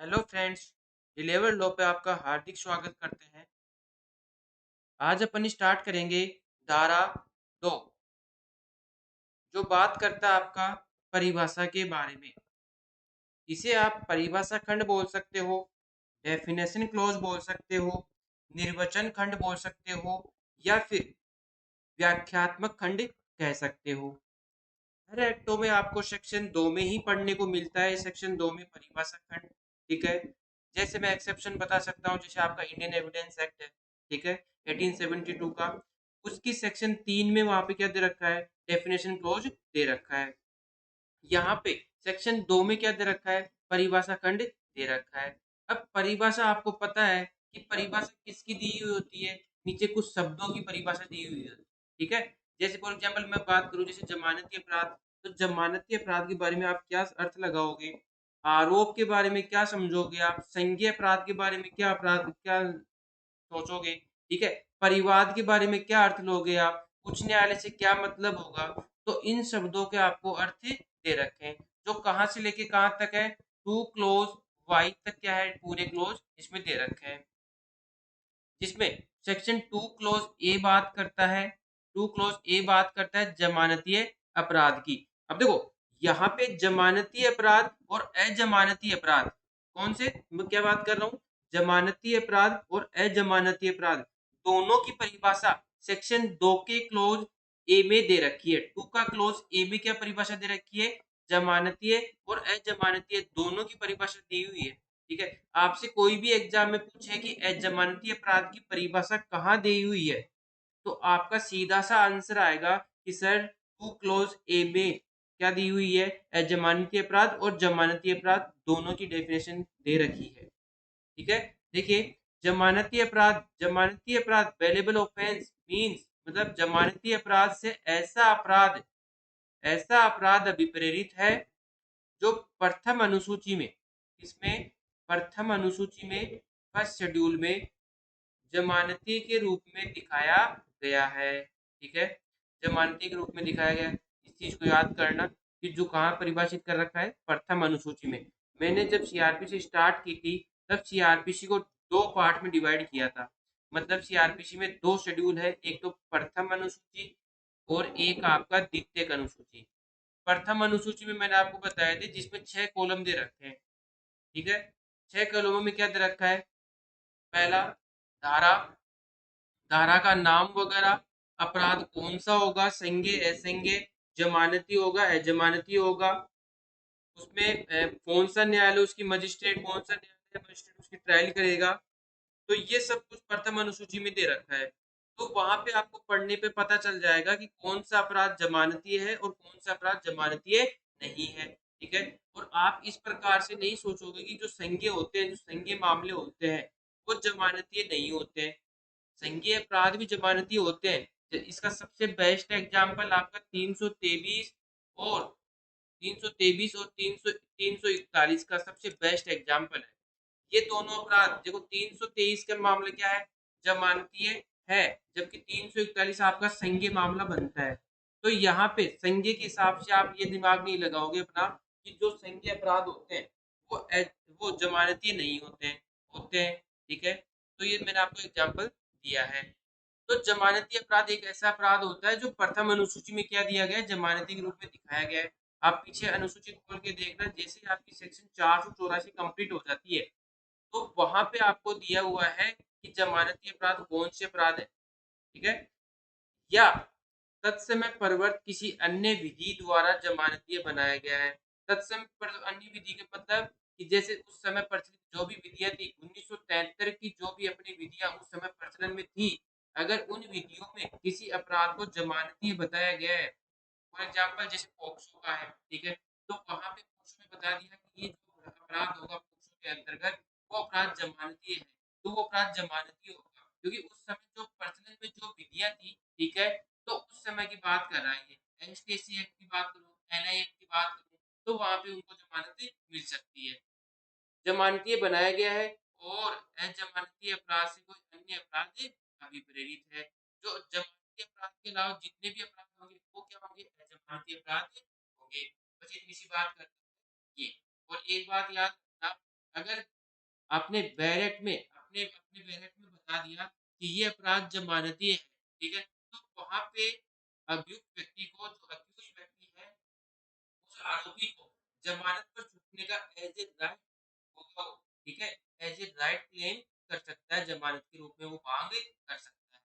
Hello friends, deliver लो पे आपका हार्दिक स्वागत करते हैं। आज अपन स्टार्ट करेंगे धारा 2, जो बात करता है आपका परिभाषा के बारे में। इसे आप परिभाषा खंड बोल सकते हो, डेफिनेशन क्लॉज बोल सकते हो, निर्वचन खंड बोल सकते हो या फिर व्याख्यात्मक खंड कह सकते हो। हर एक्टों में आपको सेक्शन 2 में ही पढ़ने को मिलता है, सेक्शन 2 में परिभाषा खंड। ठीक है, जैसे मैं एक्सेप्शन बता सकता हूँ, जैसे आपका इंडियन एविडेंस एक्ट है, ठीक है, 1872 का, उसकी सेक्शन 3 में वहां पे क्या दे रखा है, डेफिनेशन क्लोज दे रखा है। यहाँ पे सेक्शन 2 में क्या दे रखा है, परिभाषा खंड दे रखा है। अब परिभाषा आपको पता है कि परिभाषा किसकी दी हुई होती है, नीचे कुछ शब्दों की परिभाषा दी हुई है। ठीक है, जैसे फॉर एग्जाम्पल मैं बात करूं, जैसे जमानती अपराध, तो जमानती अपराध के बारे में आप क्या अर्थ लगाओगे, आरोप के बारे में क्या समझोगे, आप संज्ञेय अपराध के बारे में क्या अपराध क्या सोचोगे। ठीक है, परिवाद के बारे में क्या अर्थ लोगे आप, उच्च न्यायालय से क्या मतलब होगा। तो इन शब्दों के आपको अर्थ दे रखे हैं, जो कहाँ से लेके कहाँ तक है, टू क्लोज वाई तक क्या है, पूरे क्लोज इसमें दे रखे हैं। जिसमें सेक्शन 2 क्लोज ए बात करता है, 2 क्लोज ए बात करता है जमानतीय अपराध की। अब देखो, यहाँ पे जमानती अपराध और अजमानती अपराध, कौन से, मैं क्या बात कर रहा हूँ, जमानती अपराध और अजमानती अपराध, दोनों की परिभाषा सेक्शन 2 के क्लोज ए में दे रखी है। 2 का क्लोज ए में क्या परिभाषा दे रखी है, जमानतीय और अजमानतीय दोनों की परिभाषा दी हुई है। ठीक है, आपसे कोई भी एग्जाम में पूछे कि जमानती अपराध की परिभाषा कहाँ दी हुई है, तो आपका सीधा सा आंसर आएगा कि सर 2 क्लोज ए में क्या दी हुई है, जमानती अपराध और जमानती अपराध दोनों की डेफिनेशन दे रखी है। ठीक है, देखिए, जमानती अपराध वेलेबल ऑफेंस मीन्स, मतलब जमानती अपराध से ऐसा अपराध अभिप्रेरित है जो प्रथम अनुसूची में, इसमें प्रथम अनुसूची में फर्स्ट शेड्यूल में जमानती के रूप में दिखाया गया है। ठीक है, जमानती के रूप में दिखाया गया है, इस चीज को याद करना कि जो कहाँ परिभाषित कर रखा है, प्रथम अनुसूची में। मैंने जब सीआरपीसी स्टार्ट की थी, तब सीआरपीसी को दो पार्ट में डिवाइड किया था। मतलब सीआरपीसी में दो शेड्यूल है, एक तो प्रथम अनुसूची और एक आपका द्वितीयक अनुसूची। प्रथम अनुसूची में मैंने आपको बताया था, जिसमें 6 कॉलम दे रखे हैं। ठीक है, 6 कॉलमों में क्या दे रखा है, पहला धारा, धारा का नाम वगैरह, अपराध कौन सा होगा, संज्ञेय असंज्ञेय, जमानती होगा अजमानती होगा, उसमें कौन सा न्यायालय उसकी मजिस्ट्रेट, कौन सा न्यायालय मजिस्ट्रेट उसकी ट्रायल करेगा। तो ये सब कुछ प्रथम अनुसूची में दे रखा है। तो वहां पे आपको पढ़ने पे पता चल जाएगा कि कौन सा अपराध जमानती है और कौन सा अपराध जमानती नहीं है। ठीक है, और आप इस प्रकार से नहीं सोचोगे कि जो संज्ञेय होते हैं, जो संज्ञेय मामले होते हैं, वो जमानती नहीं होते हैं। संज्ञेय अपराध भी जमानती होते हैं। इसका सबसे बेस्ट एग्जाम्पल आपका 323 और 323 और 341 का सबसे बेस्ट एग्जाम्पल है। ये दोनों अपराध देखो, 323 का मामला क्या है, जमानतीय है, जबकि 341 आपका संज्ञेय मामला बनता है। तो यहाँ पे संज्ञेय के हिसाब से आप ये दिमाग नहीं लगाओगे अपना कि जो संज्ञेय अपराध होते हैं वो वो जमानतीय नहीं होते हैं। ठीक है, तो ये मैंने आपको एग्जाम्पल दिया है। तो जमानती अपराध एक ऐसा अपराध होता है जो प्रथम अनुसूची में क्या दिया गया है, जमानती के रूप में दिखाया गया है। आप पीछे अनुसूची खोल के देखना, जैसे ही आपकी सेक्शन 484 कंप्लीट हो जाती है, तो वहां पे आपको दिया हुआ है कि जमानती अपराध कौन से अपराध है। ठीक है, या तत्समय प्रवर्त किसी अन्य विधि द्वारा जमानतीय बनाया गया है। तत्समय पर अन्य विधि के मतलब कि जैसे उस समय प्रचलित जो भी विधियां थी, 1973 की जो भी अपनी विधियां उस समय प्रचलन में थी, अगर उन विधियों में किसी अपराध को जमानतीय बताया गया है, फॉर एग्जाम्पल जैसे पॉक्सो का है, ठीक है, तो वहां पे पॉक्सो में बता दिया कि ये जो अपराध होगा पॉक्सो के अंतर्गत, वो अपराध जमानतीय है, तो वो अपराध जमानतीय होगा, क्योंकि उस समय जो प्रचलन में जो विधियां थी, ठीक है, तो उस समय की बात कर रहा है। ये एनसीसी एक्ट की बात करो, एनआई एक्ट की बात करो, तो वहां पे उनको जमानत मिल सकती है, जमानतीय बनाया गया है। और अजमानतीय अपराध से कोई अन्य अपराध अभिप्रेरित है। जो जमानतीय अपराध के अलावा जितने भी अपराध होंगे वो क्या होंगे, अजमानतीय अपराध होंगे। बस इतनी सी बात करते हैं ये। और एक बात याद रखना, अगर आपने बैरेट में अपने अपने बैरेट में बता दिया कि ये अपराध जमानती है, ठीक है, तो वहां पे अभियुक्त व्यक्ति को, जो अक्यूज व्यक्ति है, उस आरोपी को जमानत पर छूटने का एज ए राइट होगा वो, ठीक है, एज ए राइट क्लेम कर सकता है, जमानत के रूप में वो मांग कर सकता है।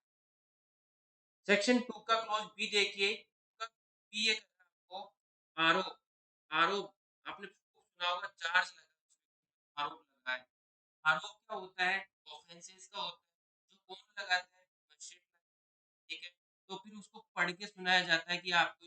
सेक्शन 2 का क्लॉज बी देखिए, बी ये कहता है आपको आरोप, आरोप आपने सुना होगा, चार्ज लगा, आरोप लगा है। आरोप क्या होता है? ऑफेंसेस का होता है, जो कौन लगाता है? मजिस्ट्रेट लगाता है, ठीक है। तो फिर उसको पढ़ के सुनाया जाता है कि आपको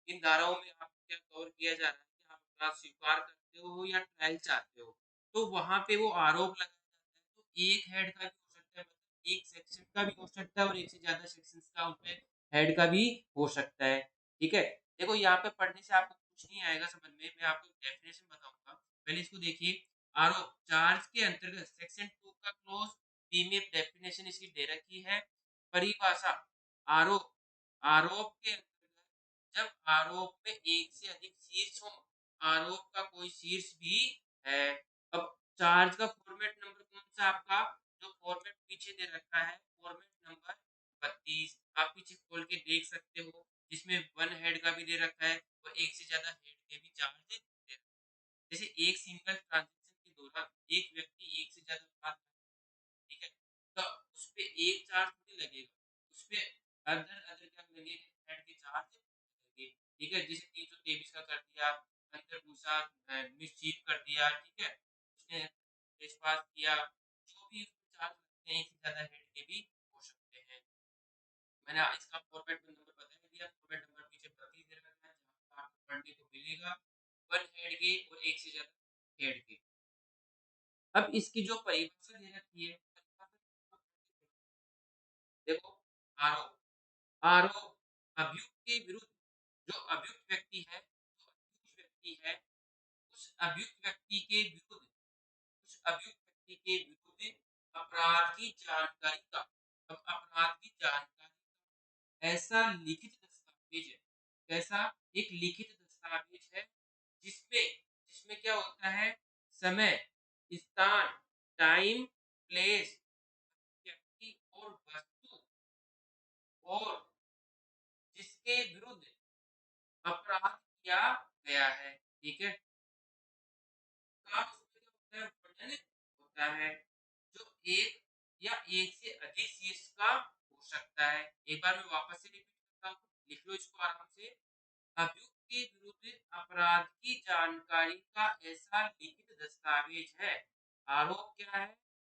इन धाराओं में आपको क्या कवर किया जा रहा है, कि आप अपराध स्वीकार करते हो या ट्रायल चाहते हो। तो वहां पे वो आरोप लगाया जाता है, तो एक हेड का भी हो सकता है, मतलब एक सेक्शन का भी हो सकता है और एक से ज्यादा सेक्शंस का उनपे हेड का भी हो सकता है, ठीक है। देखो यहाँ पे पढ़ने से आपको कुछ नहीं आएगा समझ में, मैं आपको डेफिनेशन बताऊंगा, पहले इसको देखिए। आरोप, चार्ज के अंतर्गत सेक्शन 2 का क्लोज बी में डेफिनेशन इसकी दे रखी है। परिभाषा, आरोप, आरोप के अंतर्गत जब आरोप में एक से अधिक शीर्ष हो, आरोप का कोई शीर्ष भी है। अब चार्ज का फॉर्मेट नंबर कौन सा आपका, जो फॉर्मेट पीछे दे रखा है, फॉर्मेट नंबर 32, आप पीछे खोल के देख सकते हो, जिसमें वन हेड का भी दे रखा है और एक से ज्यादा हेड के भी चार्ज दे रखा है। जैसे एक सिंगल ट्रांजेक्शन के दौरान एक व्यक्ति एक से ज्यादा बात, ठीक है, तो उस पे एक चार्ज थोड़ी लगेगा, उस पे अदर अदर क्या लगेगा, ऐड के चार्ज लगेंगे, ठीक है। जैसे 323 का कर दिया, अंदर दूसरा मिसचीफ कर दिया, ठीक है, उसने पास किया, जो भी चार्ज लगते हैं एक से ज्यादा हेड के भी हो सकते हैं। मैंने इसका फॉर्मेट नंबर बता दिया, फॉर्मेट नंबर पीछे प्रति दे रखा है, जहाँ आपको पढ़ने को मिलेगा वन हेड के और एक से ज्यादा हेड के। अब इसकी जो परिभाषा दे रखी है, देखो, आरोप, आरोप अभियुक्त के विरुद्ध, जो अभियुक्त व्यक्ति है, जो अभियुक्त व्यक्ति है, उस अभियुक्त व्यक्ति के विरुद्ध, उस अभियुक्त व्यक्ति के विरुद्ध अपराध की जानकारी का, अब अपराध की जानकारी ऐसा लिखित दस्तावेज है, कैसा, एक लिखित दस्तावेज है, जिसमें जिसमें क्या होता है, समय, स्थान, टाइम, प्लेस, व्यक्ति और वस्तु, और जिसके विरुद्ध अपराध किया गया है, ठीक है। काम उसमें क्या होता है, वर्णन होता है, जो एक या एक से अधिक शीर्ष का हो सकता है। एक बार मैं वापस से रिपीट करता हूँ, लिख लो इसको आराम से। अभियुक्त के विरुद्ध अपराध की जानकारी का ऐसा लिखित दस्तावेज है। आरोप क्या है?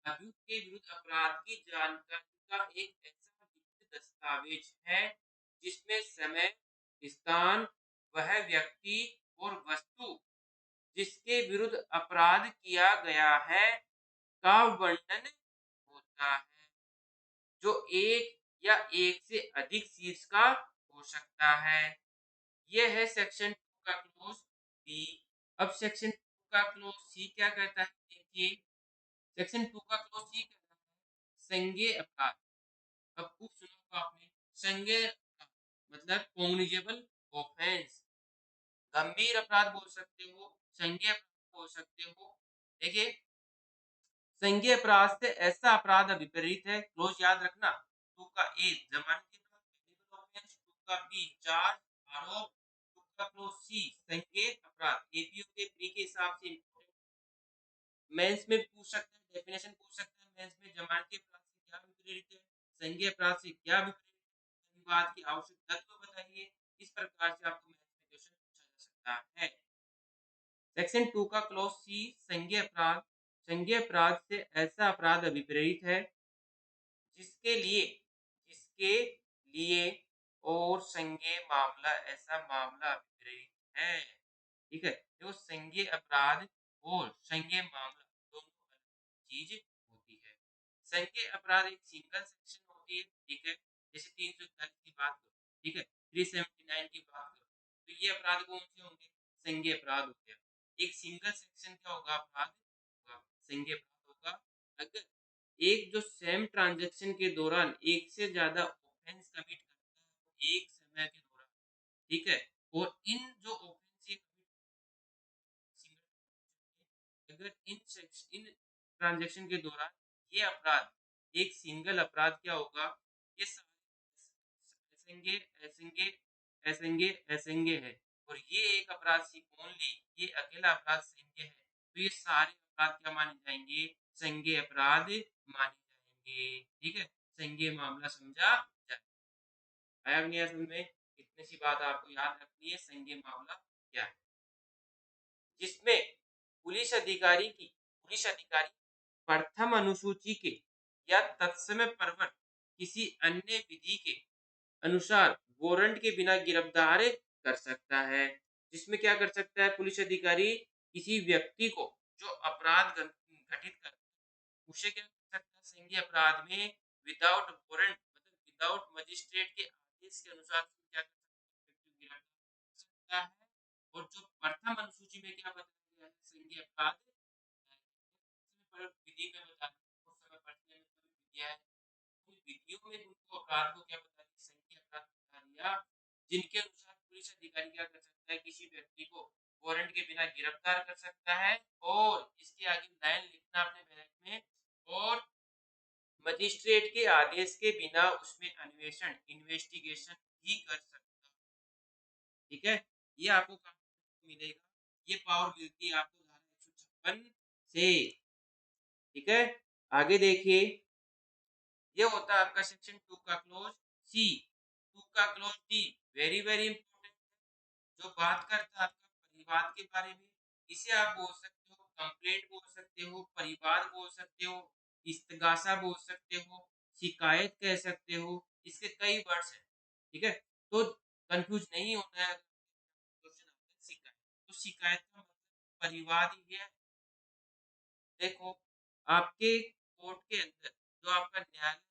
अभियुक्त के विरुद्ध अपराध की जानकारी का एक ऐसा लिखित दस्तावेज है, जिसमें समय, स्थान, वह व्यक्ति और वस्तु जिसके विरुद्ध अपराध किया गया है का वर्णन होता है, जो एक या एक से अधिक शीर्ष का हो सकता है। यह है सेक्शन 2 का क्लोज बी। अब सेक्शन 2 का क्लोज सी क्या कहता है, देखिए, सेक्शन 2 का क्लोज सी कहता है संज्ञेय अपराध। अब खूब सुना होगा आपने, संज्ञेय अपराध मतलब कॉग्निजेबल ऑफेंस, गंभीर अपराध बोल सकते हो, संज्ञेय अपराध बोल सकते हो। देखिए, संज्ञेय अपराध से ऐसा अपराध विपरीत है, क्लोज याद रखना। 2 का ए जमानत के अपराध, ऑफेंस, 2 का बी चार्ज, आरोप, 2 का क्लोज सी संज्ञेय अपराध। एपीओ के प्री के हिसाब से मेंस में पूछ सकते हैं, डेफिनेशन पूछ सकते हैं मेंस में, जमानत के अपराध से क्या विपरीत है, संज्ञेय अपराध से क्या विपरीत है, विवाद की आवश्यक तत्व बताइए। इस प्रकार से आपको मेंस में क्वेश्चन पूछा जा सकता है। सेक्शन 2 का क्लॉज सी संज्ञेय अपराध, संज्ञेय अपराध से ऐसा अपराध विपरीत है जिसके लिए और संज्ञेय मामला, ऐसा मामला विपरीत है, ठीक है। जो संज्ञेय अपराध और संज्ञेय मामला दोनों अलग चीज होती है। संज्ञेय अपराध एक सिंगल सेक्शन होती है, ठीक है, जैसे 341 की बात करो, ठीक है, 379 की बात करो, तो ये अपराध कौन से होंगे, संज्ञेय अपराध होते हैं। एक सिंगल सेक्शन क्या होगा, अपराध होगा, संज्ञेय अपराध होगा। अगर एक जो सेम ट्रांजैक्शन के दौरान एक से ज्यादा ऑफेंस कमिट करता है एक समय के दौरान, ठीक है, और इन जो ऑफेंस ये अगर इन ट्रांजैक्शन के दौरान ये अपराध एक सिंगल अपराध क्या होगा, ये एसेंगे एसेंगे एसेंगे एसेंगे है, और ये एक अपराध ओनली, ये अकेला अपराध संज्ञेय है, तो ये सारे अपराध क्या माने जाएंगे, संज्ञेय अपराध माने जाएंगे। ठीक है, संज्ञेय मामला समझा जाए। आया नहीं समझ में? इतनी सी बात आपको याद रखनी है, संज्ञेय मामला क्या है, जिसमें पुलिस अधिकारी प्रथम अनुसूची के या तत्समय प्रवर्त किसी अन्य विधि के अनुसार वारंट के बिना गिरफ्तार कर सकता है। जिसमें क्या कर सकता है पुलिस अधिकारी, किसी व्यक्ति को जो अपराध घटित कर, उसे क्या कर सकता है संज्ञेय अपराध में विदाउट वारंट, मतलब विदाउट मजिस्ट्रेट के आदेश के अनुसार क्या कर सकता है। और जो प्रथम अनुसूची में क्या बताया गया है संज्ञेय अपराध विधि में बता, उस समय पढ़ने में विधियां है, विधियों में उनको अपराध को क्या बता दिया, संज्ञेय अपराध बता दिया, जिनके अनुसार पुलिस अधिकारी क्या कर सकता है, किसी व्यक्ति को वारंट के बिना गिरफ्तार कर सकता है, और इसके आगे लाइन लिखना अपने बैग में, और मजिस्ट्रेट के आदेश के बिना उसमें अन्वेषण इन्वेस्टिगेशन भी कर सकता है। ठीक है, ये आपको कहाँ मिलेगा, ये पावर मिलती है आपको धारा 156 से। ठीक है, आगे देखिए, ये होता है आपका सेक्शन 2 का क्लोज सी। 2 का close D very very important, जो बात करता है आपका परिवाद के बारे में। इसे आप बोल सकते हो कंप्लेंट, बोल सकते हो परिवाद, बोल सकते हो इस्तगासा, बोल सकते हो शिकायत कह सकते हो, इसके कई वर्ड्स हैं। ठीक है, तो कंफ्यूज नहीं होना है। क्वेश्चन आता है शिकायत, तो शिकायत का मतलब परिवाद ही है। देखो, आपके कोर्ट के अंदर जो आपका न्यायालय,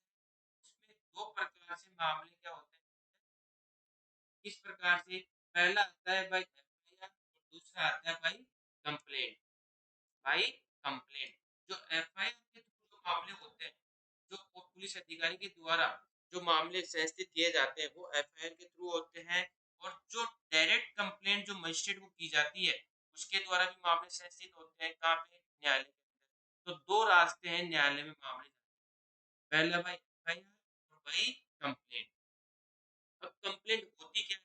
उसमें दो प्रकार से मामले क्या होते हैं, किस प्रकार से, पहला आता है भाई एफआईआर, और दूसरा आता है भाई कंप्लेंट। भाई कंप्लेंट, जो एफआईआर के थ्रू जो मामले होते हैं, जो पुलिस अधिकारी के द्वारा जो मामले संस्थित किए जाते हैं, वो एफआईआर के थ्रू होते हैं। और जो डायरेक्ट कंप्लेंट जो मजिस्ट्रेट को की जाती है, उसके द्वारा भी मामले संस्थित होते हैं, कहाँ पे, न्यायालय के अंदर। तो दो रास्ते हैं न्यायालय में मामले, पहला भाई एफआईआर और भाई कंप्लेंट। अब कंप्लेंट होती क्या है,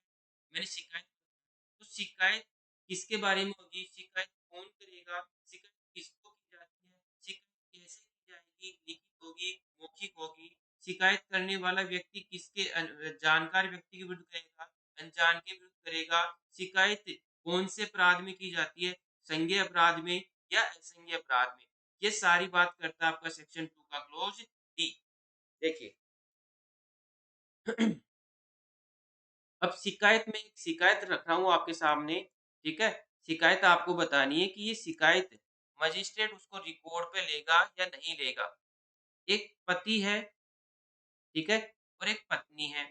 मैंने शिकायत, तो शिकायत किसके बारे में होगी, शिकायत कौन करेगा, शिकायत किसको की जाती है, शिकायत कैसे की जाएगी, लिखित होगी मौखिक होगी, शिकायत करने वाला व्यक्ति किसके जानकार व्यक्ति के विरुद्ध करेगा, अनजान के विरुद्ध करेगा, शिकायत कौन से अपराध में की जाती है, संज्ञेय अपराध में या असंज्ञेय अपराध में, ये सारी बात करता है आपका सेक्शन 2 का क्लोज डी। देखिए अब शिकायत में एक शिकायत रख रहा हूँ आपके सामने। ठीक है, शिकायत आपको बतानी है कि ये शिकायत मजिस्ट्रेट उसको रिकॉर्ड पे लेगा या नहीं लेगा। एक पति है, ठीक है, और एक पत्नी है।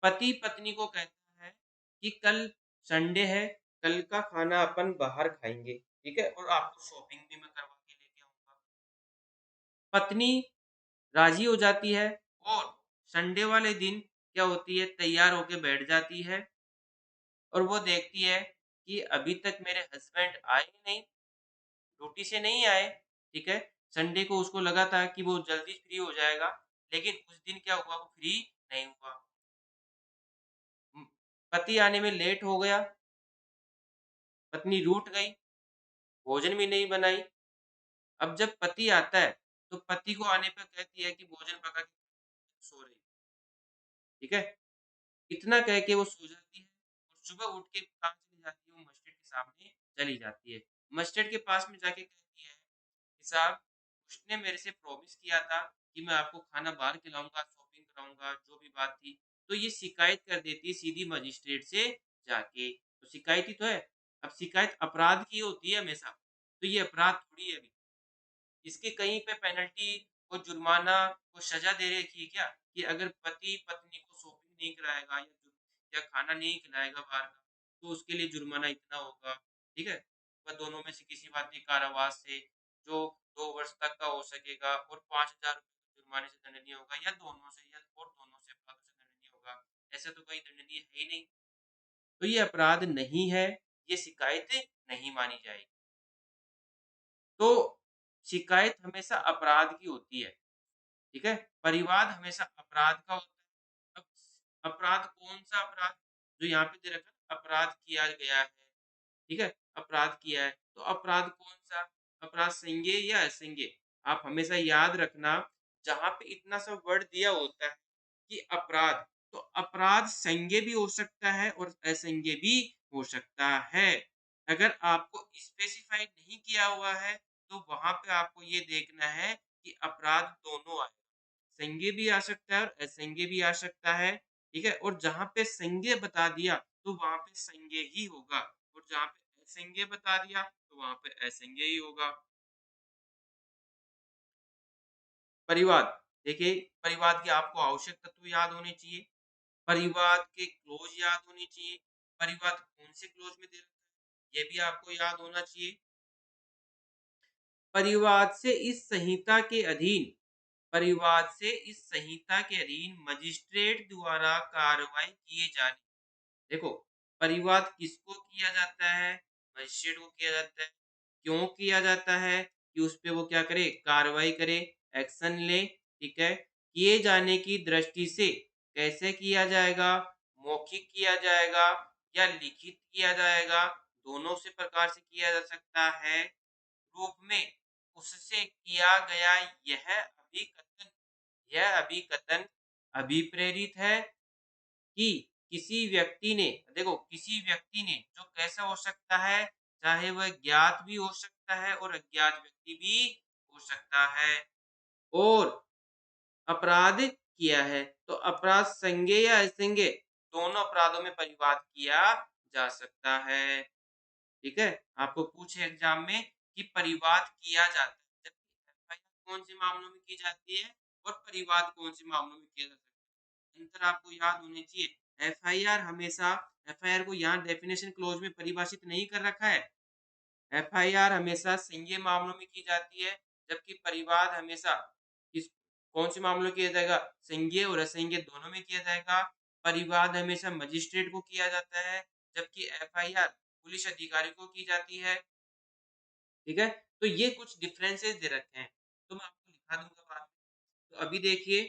पति पत्नी को कहता है कि कल संडे है, कल का खाना अपन बाहर खाएंगे, ठीक है, और आपको शॉपिंग भी मैं करवा के लेके आऊंगा। पत्नी राजी हो जाती है, और संडे वाले दिन क्या होती है, तैयार होके बैठ जाती है, और वो देखती है कि अभी तक मेरे हस्बैंड आए ही नहीं, ड्यूटी से नहीं आए। ठीक है, संडे को उसको लगा था कि वो जल्दी फ्री हो जाएगा, लेकिन उस दिन क्या हुआ, वो फ्री नहीं हुआ। म- पति आने में लेट हो गया, पत्नी रूठ गई, भोजन भी नहीं बनाई। अब जब पति आता है, तो पति को आने पर कहती है कि भोजन पका के सो रही। ठीक है, इतना कह के वो सो जाती है, और सुबह उठ के काम चली जाती है, वो मजिस्ट्रेट के सामने चली जाती है। मजिस्ट्रेट के पास में जाके कहती है कि साहब, उसने मेरे से प्रॉमिस किया था कि मैं आपको खाना बाहर खिलाऊंगा, शॉपिंग कराऊंगा, जो भी बात थी। तो ये शिकायत कर देती है सीधी मजिस्ट्रेट से जाके, तो शिकायत ही तो है। अब शिकायत अपराध की होती है हमेशा, तो ये अपराध थोड़ी है अभी, इसकी कहीं पे पेनल्टी, को जुर्माना, को सजा दे रखी है क्या, कि अगर पति पत्नी को शॉपिंग नहीं कराएगा या खाना नहीं खिलाएगा बाहर का, तो उसके लिए जुर्माना इतना होगा। ठीक है, वह दोनों में से किसी बात की कारावास से जो 2 वर्ष तक का हो सकेगा, और 5,000 रुपये जुर्माने से दंडनीय होगा, या दोनों से, या और दोनों से अपराधों से दंडनीय होगा। ऐसा तो कोई दंडनीय है ही नहीं, तो ये अपराध नहीं है, ये शिकायत नहीं मानी जाएगी। तो शिकायत हमेशा अपराध की होती है, ठीक है? परिवाद हमेशा अपराध का होता है। अब अपराध कौन-सा अपराध? जो यहाँ पे दे रखा है, अपराध किया गया है, ठीक है? अपराध किया है, तो अपराध कौन-सा? अपराध संज्ञेय या असंज्ञेय? आप हमेशा याद रखना, जहाँ पे इतना सा वर्ड दिया होता है कि अपराध, तो अपराध संज्ञेय भी हो सकता है और असंज्ञेय भी हो सकता है। अगर आपको स्पेसिफाई नहीं किया हुआ है, तो वहाँ पे आपको ये देखना है कि अपराध दोनों आए। संज्ञेय भी आ सकता है और असंज्ञेय भी आ सकता है, ठीक है? और जहाँ पे संज्ञेय बता दिया, तो वहाँ पे संज्ञेय ही होगा और जहाँ पे असंज्ञेय बता दिया, तो वहाँ पे असंज्ञेय ही होगा। परिवाद, देखिए परिवाद की आपको आवश्यक तत्व याद होने चाहिए, परिवाद के क्लोज याद होने चाहिए, परिवाद कौन से क्लोज में दे रखा है, ये भी आपको याद होना चाहिए। परिवाद से इस संहिता के अधीन परिवाद से इस संहिता के अधीन मजिस्ट्रेट द्वारा कार्रवाई किए जाने, देखो परिवाद किसको किया जाता है? मजिस्ट्रेट को किया जाता है। क्यों किया जाता है? कि उस पे वो क्या करे? कार्रवाई करे, एक्शन ले, ठीक है? किए जाने की दृष्टि से कैसे किया जाएगा? मौखिक किया जाएगा या लिखित किया जाएगा? दोनों से प्रकार से किया जा सकता है। रूप में उससे किया गया यह अभिकथन अभिप्रेरित है कि किसी व्यक्ति ने जो कैसा हो सकता है, चाहे वह ज्ञात भी हो सकता है और अज्ञात व्यक्ति भी हो सकता है, और अपराध किया है। तो अपराध संज्ञेय या असंज्ञेय, दोनों अपराधों में परिवाद किया जा सकता है। ठीक है? आपको पूछे एग्जाम में कि परिवाद किया जाता है, जबकि एफआईआर कौन से मामलों में की जाती है और परिवाद कौन से मामलों में किया जाता है। अंतर आपको याद होने चाहिए। एफआईआर हमेशा एफआईआर को यहाँ डेफिनेशन क्लोज में परिभाषित नहीं कर रखा है। एफआईआर हमेशा संज्ञेय मामलों में की जाती है, जबकि परिवाद हमेशा किस कौन से मामलों में किया जाएगा? संज्ञेय और असंज्ञेय दोनों में किया जाएगा। परिवाद हमेशा मजिस्ट्रेट को किया जाता है, जबकि एफआईआर पुलिस अधिकारी को की जाती है। ठीक है? तो ये कुछ डिफरेंसेस दे रखे हैं, तो मैं आपको लिखा दूंगा बाद में। तो अभी देखिए,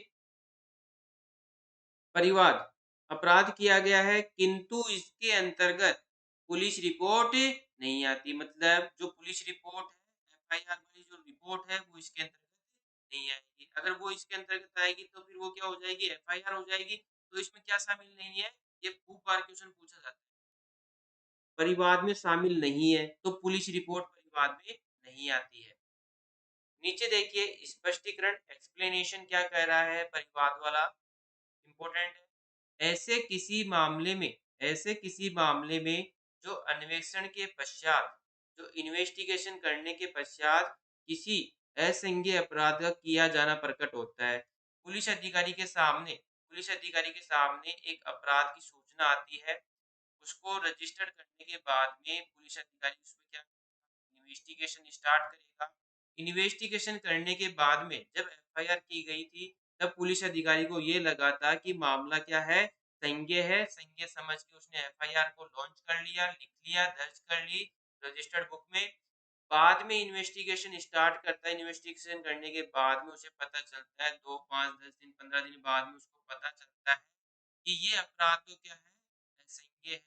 परिवाद अपराध किया गया है किंतु इसके अंतर्गत पुलिस रिपोर्ट नहीं आती, मतलब जो पुलिस रिपोर्ट है, एफआईआर वाली जो रिपोर्ट है, वो इसके अंतर्गत नहीं आएगी। अगर वो इसके अंतर्गत आएगी तो फिर वो क्या हो जाएगी? एफआईआर हो जाएगी। तो इसमें क्या शामिल नहीं है? ये खूब बार क्वेश्चन पूछा जाता है। परिवाद में शामिल नहीं है, तो पुलिस रिपोर्ट परिवाद में नहीं आती है। नीचे देखिए स्पष्टीकरण, एक्सप्लेनेशन क्या कह रहा है परिवाद वाला, इम्पोर्टेंट है। ऐसे किसी मामले में जो अन्वेषण के पश्चात, जो इन्वेस्टिगेशन करने के पश्चात किसी असंज्ञेय अपराध का किया जाना प्रकट होता है। पुलिस अधिकारी के सामने एक अपराध की सूचना आती है। उसको रजिस्टर करने के बाद में पुलिस अधिकारी उसमें क्या इन्वेस्टिगेशन स्टार्ट करेगा। इन्वेस्टिगेशन करने के बाद में जब एफआईआर की गई थी, तब पुलिस अधिकारी को ये लगा था कि मामला क्या है? संज्ञेय है। संज्ञेय समझ के उसने एफआईआर को लॉन्च कर लिया, लिख लिया, दर्ज कर ली रजिस्टर्ड बुक में। बाद में इन्वेस्टिगेशन स्टार्ट करता है। इन्वेस्टिगेशन करने के बाद में उसे पता चलता है, 2, 5, 10 दिन, 15 दिन बाद में उसको पता चलता है कि ये अपराध तो क्या है? संज्ञेय है।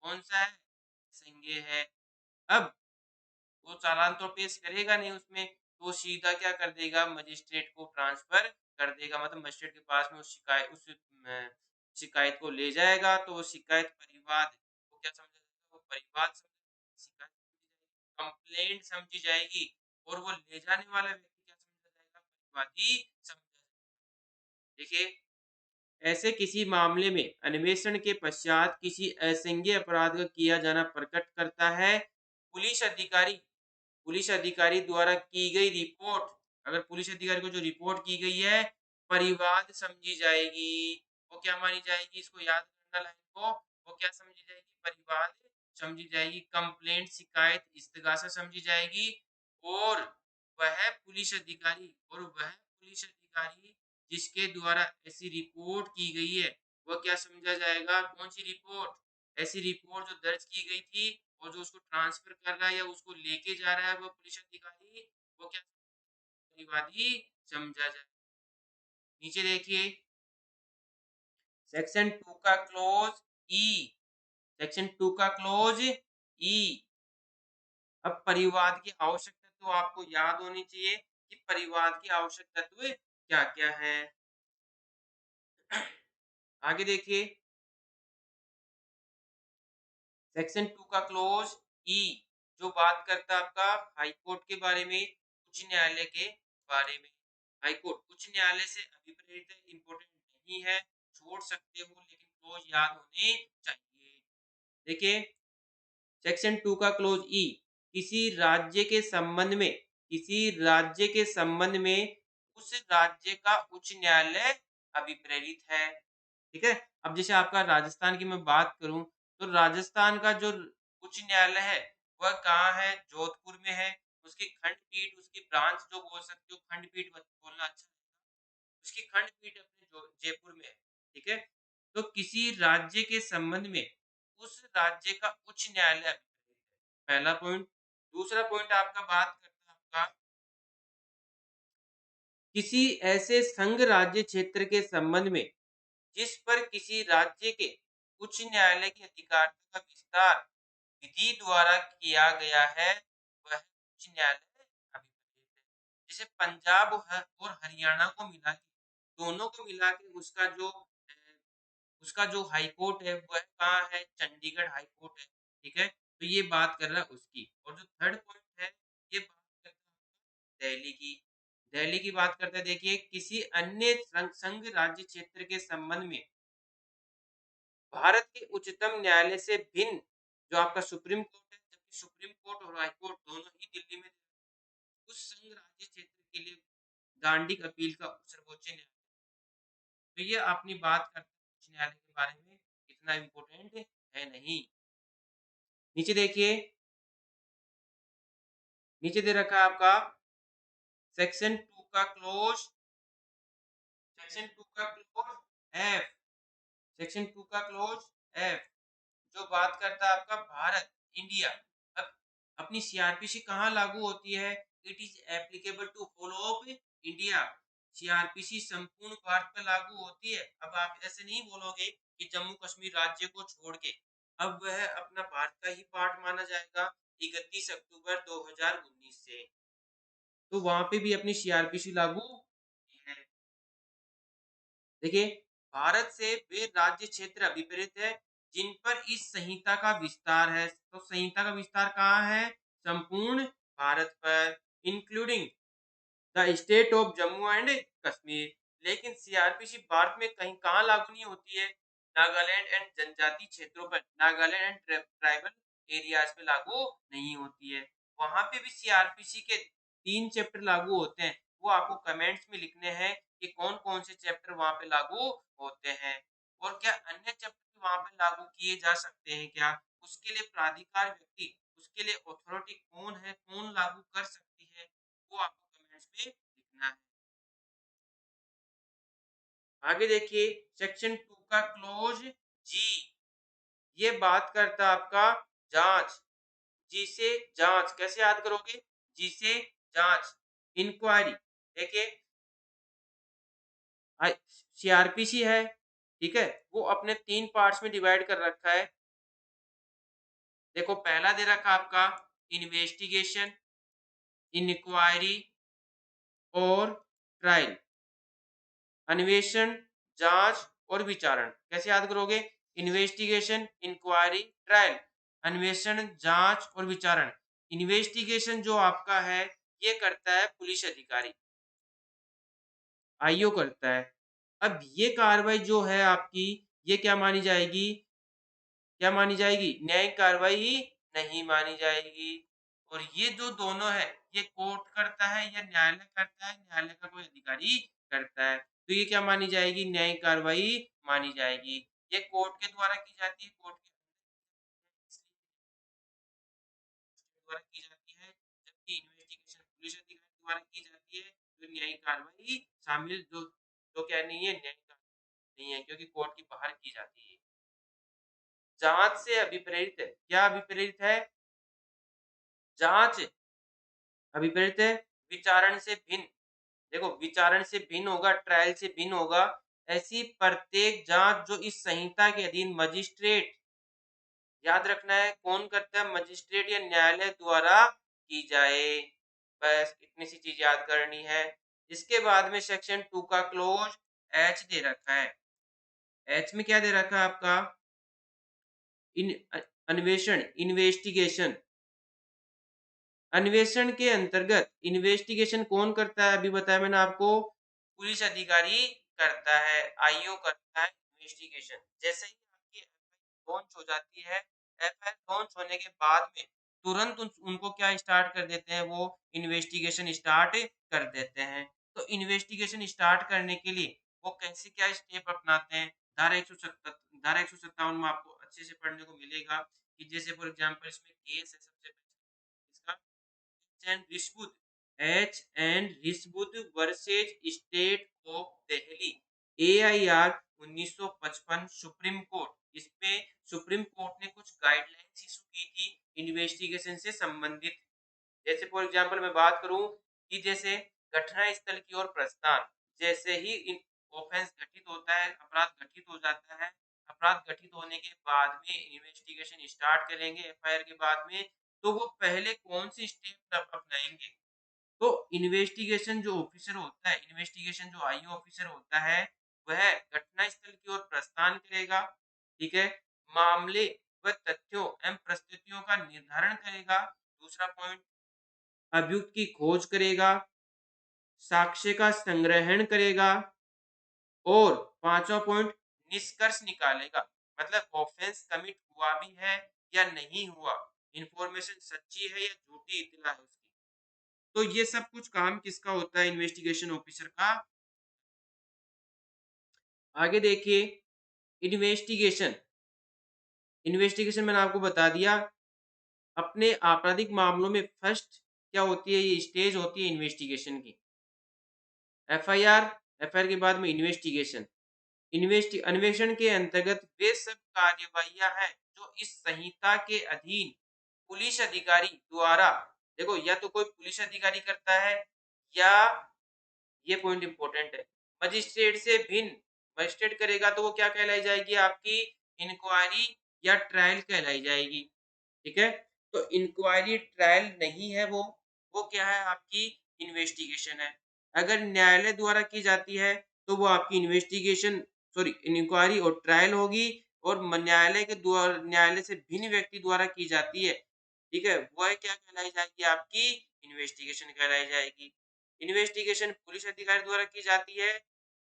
कौन सा है? संज्ञेय है। अब वो चालान तो पेश करेगा नहीं उसमें, तो वो सीधा क्या कर देगा? मजिस्ट्रेट को ट्रांसफर कर देगा, मतलब मजिस्ट्रेट के पास में उस शिकायत को ले जाएगा। तो वो शिकायत परिवाद को क्या समझा जाएगा? वो परिवाद शिकायत कंप्लेंट समझी जाएगी, और वो ले जाने वाला व्यक्ति क्या समझा जाएगा? परिवादी समझा जाएगा। देखिए, ऐसे किसी मामले में अन्वेषण के पश्चात किसी असंज्ञेय अपराध का किया जाना प्रकट करता है। पुलिस अधिकारी पुलिस अधिकारी द्वारा की गई रिपोर्ट, अगर पुलिस अधिकारी को जो रिपोर्ट की गई है, परिवाद समझी जाएगी। वो क्या मानी जाएगी? इसको याद करना लाइन को। वो क्या समझी जाएगी? परिवाद समझी जाएगी। कंप्लेंट, शिकायत, इस्तेगासा समझी जाएगी। और वह पुलिस अधिकारी जिसके द्वारा ऐसी रिपोर्ट की गई है, वह क्या समझा जाएगा? कौन सी रिपोर्ट? ऐसी रिपोर्ट जो दर्ज की गई थी, और जो उसको ट्रांसफर कर रहा है या उसको लेके जा रहा है वो पुलिस अधिकारी, वो क्या परिवादी समझा जाए। नीचे देखिए सेक्शन 2 का क्लोज ई, सेक्शन 2 का क्लोज ई। अब परिवाद की आवश्यक तत्व आपको याद होनी चाहिए कि परिवाद की आवश्यक तत्व क्या क्या है। आगे देखिए सेक्शन 2 का क्लोज ई जो बात करता है आपका हाई कोर्ट के बारे में, उच्च न्यायालय के बारे में। हाई कोर्ट उच्च न्यायालय से अभिप्रेत इंपॉर्टेंट नहीं है, छोड़ सकते हो लेकिन क्लोज याद होने चाहिए। देखिए सेक्शन 2 का क्लोज ई किसी राज्य के संबंध में, किसी राज्य के संबंध में उस राज्य का उच्च न्यायालय अभिप्रेरित है। ठीक है, अब जैसे आपका राजस्थान की मैं बात करूं तो राजस्थान का जो उच्च न्यायालय है वह कहाँ है, जोधपुर में है। उसकी खंडपीठ, उसकी ब्रांच जो बोल सकते हो, खंडपीठ बोलना अच्छा है, उसकी खंडपीठ अपने जयपुर में है। ठीक है, तो किसी राज्य के संबंध में उस राज्य का उच्च न्यायालय अभिप्रेरित है, पहला पॉइंट। दूसरा पॉइंट आपका बात करता है आपका किसी ऐसे संघ राज्य क्षेत्र के संबंध में जिस पर किसी राज्य के उच्च न्यायालय की अधिकारिता का विस्तार विधि द्वारा किया गया है, वह उच्च न्यायालय अभिप्रेत है। जैसे पंजाब और हरियाणा को मिला के, दोनों को मिला के उसका जो हाई कोर्ट है वह कहाँ है, चंडीगढ़ हाई कोर्ट है। ठीक है, तो ये बात कर रहा है उसकी। और जो थर्ड पॉइंट है ये बात करता है दिल्ली की। दिल्ली की बात करते हैं, देखिए किसी अन्य संघ राज्य क्षेत्र के संबंध में भारत के उच्चतम न्यायालय से भिन्न जो आपका सुप्रीम कोर्ट है, जबकि सुप्रीम कोर्ट और हाई कोर्ट दोनों ही दिल्ली में, उस संघ राज्य क्षेत्र के लिए दांडिक अपील का सर्वोच्च न्यायालय। तो ये अपनी बात करते हैं उच्च न्यायालय के बारे में, इतना इम्पोर्टेंट है नहीं। नीचे देखिए, नीचे दे रखा है आपका सेक्शन 2 का क्लोज, सेक्शन 2 का क्लोज एफ, सेक्शन 2 का क्लोज एफ जो बात करता है आपका भारत, इंडिया। अब अपनी सीआरपीसी कहाँ लागू होती है, it is applicable to whole of India. CrPC संपूर्ण भारत पर लागू होती है। अब आप ऐसे नहीं बोलोगे कि जम्मू कश्मीर राज्य को छोड़ के अब वह अपना भारत का ही पार्ट माना जाएगा 31 अक्टूबर 2019 से, तो वहां पे भी अपनी सीआरपीसी लागू है। देखिए भारत से वे राज्य क्षेत्र अभिप्रेत है जिन पर इस संहिता का विस्तार है। तो संहिता का विस्तार कहाँ है, संपूर्ण भारत पर, including the state of Jammu and Kashmir. लेकिन सीआरपीसी भारत में कहीं कहाँ लागू नहीं होती है, नागालैंड एंड जनजातीय क्षेत्रों पर, नागालैंड एंड ट्राइबल एरियाज पे लागू नहीं होती है। वहां पे भी सीआरपीसी के 3 चैप्टर लागू होते हैं, वो आपको कमेंट्स में लिखने हैं कि कौन कौन से चैप्टर वहां पे लागू होते हैं और क्या अन्य चैप्टर वहां पे लागू किए जा सकते हैं क्या, उसके लिए प्राधिकार व्यक्ति, उसके लिए अथॉरिटी कौन है, कौन लागू कर सकती है, वो आपको कमेंट्स में लिखना है। आगे देखिए सेक्शन 2 का क्लोज जी, ये बात करता है आपका जांच, जी से जांच कैसे याद करोगे, जी से जांच, इंक्वायरी। देखिए सीआरपीसी है, ठीक है, वो अपने 3 पार्ट्स में डिवाइड कर रखा है। देखो पहला दे रखा आपका इन्वेस्टिगेशन, इंक्वायरी और ट्रायल। अन्वेषण, जांच और विचारण कैसे याद करोगे, इन्वेस्टिगेशन, इंक्वायरी, ट्रायल। अन्वेषण, जांच और विचारण। इन्वेस्टिगेशन जो आपका है ये करता है पुलिस अधिकारी, आईओ करता है। अब ये कार्रवाई जो है आपकी, ये क्या मानी जाएगी, क्या मानी जाएगी, न्यायिक कार्रवाई ही नहीं मानी जाएगी। और ये जो दोनों है ये कोर्ट करता है या न्यायालय करता है, न्यायालय का कोई अधिकारी करता है, तो ये क्या मानी जाएगी, न्यायिक कार्रवाई मानी जाएगी। ये कोर्ट के द्वारा की जाती है, कोर्ट के द्वारा की जाती है, जबकि इन्वेस्टिगेशन पुलिस अधिकारी द्वारा की जाती है। तो न्यायिक कार्रवाई शामिल जो क्या नहीं है, न्यायिक कार्रवाई नहीं है क्योंकि कोर्ट के बाहर की जाती है। जांच से अभिप्रेरित है। क्या अभिप्रेरित है? जांच अभिप्रेरित है विचारण से भिन्न। देखो विचारण से भिन्न होगा, ट्रायल से भिन्न होगा। ऐसी प्रत्येक जांच जो इस संहिता के अधीन मजिस्ट्रेट, याद रखना है कौन करता है, मजिस्ट्रेट या न्यायालय द्वारा की जाए। बस इतनी सी चीज याद करनी है। इसके बाद में सेक्शन 2 का क्लोज एच दे रखा है। एच में क्या दे रखा है आपका? इन अन्वेषण, इन्वेस्टिगेशन। अन्वेषण के अंतर्गत इन्वेस्टिगेशन कौन करता है? अभी बताया मैंने आपको, पुलिस अधिकारी करता है, आईओ करता है इन्वेस्टिगेशन। जैसे ही आपकी एफआईआर लॉन्च हो जाती है, एफआईआर लॉन्च होने के बाद में तुरंत उनको क्या स्टार्ट कर देते हैं, वो इन्वेस्टिगेशन स्टार्ट कर देते हैं। तो इन्वेस्टिगेशन स्टार्ट करने के लिए वो कैसे क्या स्टेप अपनाते हैं, धारा 157 में आपको अच्छे से पढ़ने को मिलेगा कि जैसे फॉर एग्जांपल इसमें केस है, सबसे पहले इसका and Rishbud, H and Rishbud versus state of Delhi, AIR 1955 Supreme Court. इसमें सुप्रीम कोर्ट ने कुछ गाइडलाइंस इशू की थी इन्वेस्टिगेशन से संबंधित। जैसे फॉर एग्जांपल मैं बात करूं कि जैसे घटना स्थल की ओर प्रस्थान, जैसे ही ऑफेंस घटित होता है, अपराध घटित हो जाता है, अपराध घटित होने के बाद में इन्वेस्टिगेशन स्टार्ट करेंगे एफआईआर के बाद में, तो वो पहले कौन सी स्टेप अपनाएंगे? तो इन्वेस्टिगेशन जो ऑफिसर होता है, इन्वेस्टिगेशन जो आईओ ऑफिसर होता है, वह घटना स्थल की ओर प्रस्थान करेगा। ठीक है, मामले व तथ्यों एवं परिस्थितियों का निर्धारण करेगा। दूसरा पॉइंट, अभियुक्त की खोज करेगा, साक्ष्य का संग्रहण करेगा, और पांचवा पॉइंट, निष्कर्ष निकालेगा। मतलब ऑफेंस कमिट हुआ भी है या नहीं हुआ, इंफॉर्मेशन सच्ची है या झूठी इत्तला है उसकी। तो ये सब कुछ काम किसका होता है? इन्वेस्टिगेशन ऑफिसर का। आगे देखिए, इन्वेस्टिगेशन, इन्वेस्टिगेशन मैंने आपको बता दिया। अपने आपराधिक मामलों में फर्स्ट क्या होती है, ये स्टेज होती है इन्वेस्टिगेशन की, एफआईआर, एफआईआर के बाद में इन्वेस्टिगेशन। अन्वेषण के अंतर्गत वे सब कार्यवाहियां हैं जो इस संहिता के अधीन पुलिस अधिकारी द्वारा, देखो या तो कोई पुलिस अधिकारी करता है, या ये पॉइंट इंपॉर्टेंट है, मजिस्ट्रेट से भिन्न, मजिस्ट्रेट करेगा तो वो क्या कहलाई जाएगी? आपकी इंक्वायरी या ट्रायल कहलाई जाएगी। ठीक है, तो इंक्वायरी ट्रायल नहीं है, वो क्या है? आपकी इन्वेस्टिगेशन है। अगर न्यायालय द्वारा की जाती है तो वो आपकी इन्वेस्टिगेशन, सॉरी इंक्वायरी और ट्रायल होगी। और न्यायालय के द्वारा, न्यायालय से भिन्न व्यक्ति द्वारा की जाती है, ठीक है, वह क्या कहलाई जाएगी? आपकी इन्वेस्टिगेशन कहलाई जाएगी। इन्वेस्टिगेशन पुलिस अधिकारी द्वारा की जाती है,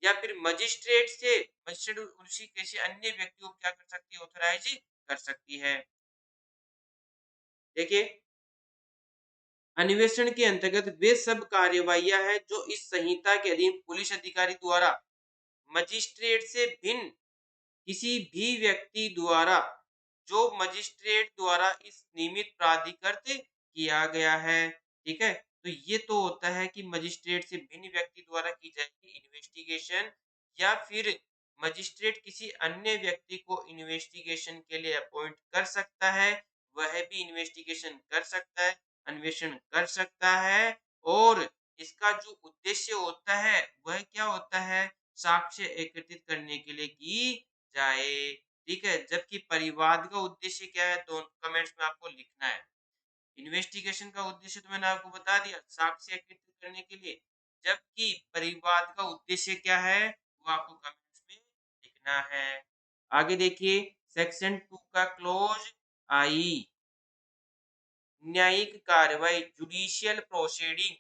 या फिर मजिस्ट्रेट से, मजिस्ट्रेट उसी किसी अन्य व्यक्ति को क्या कर सकती है? ऑथराइज कर सकती है। देखिए, अन्वेषण के अंतर्गत वे सब कार्यवाहियां हैं जो इस संहिता के अधीन पुलिस अधिकारी द्वारा मजिस्ट्रेट से भिन्न किसी भी व्यक्ति द्वारा, जो मजिस्ट्रेट द्वारा इस नियमित प्राधिकृत किया गया है। ठीक है, तो ये तो होता है कि मजिस्ट्रेट से भिन्न व्यक्ति द्वारा की जाएगी इन्वेस्टिगेशन, या फिर मजिस्ट्रेट किसी अन्य व्यक्ति को इन्वेस्टिगेशन के लिए अपॉइंट कर सकता है, वह भी इन्वेस्टिगेशन कर सकता है, अन्वेषण कर सकता है। और इसका जो उद्देश्य होता है वह क्या होता है? साक्ष्य एकत्रित करने के लिए की जाए। ठीक है, जबकि परिवाद का उद्देश्य क्या है, तो कमेंट्स में आपको लिखना है। इन्वेस्टिगेशन का उद्देश्य तो मैंने आपको बता दिया, साक्ष्य एकत्रित करने के लिए, जबकि परिवाद का उद्देश्य क्या है, वो आपको कमेंट्स में लिखना है। आगे देखिए, सेक्शन 2 का क्लोज आई, न्यायिक कार्रवाई, जुडिशियल प्रोसीडिंग,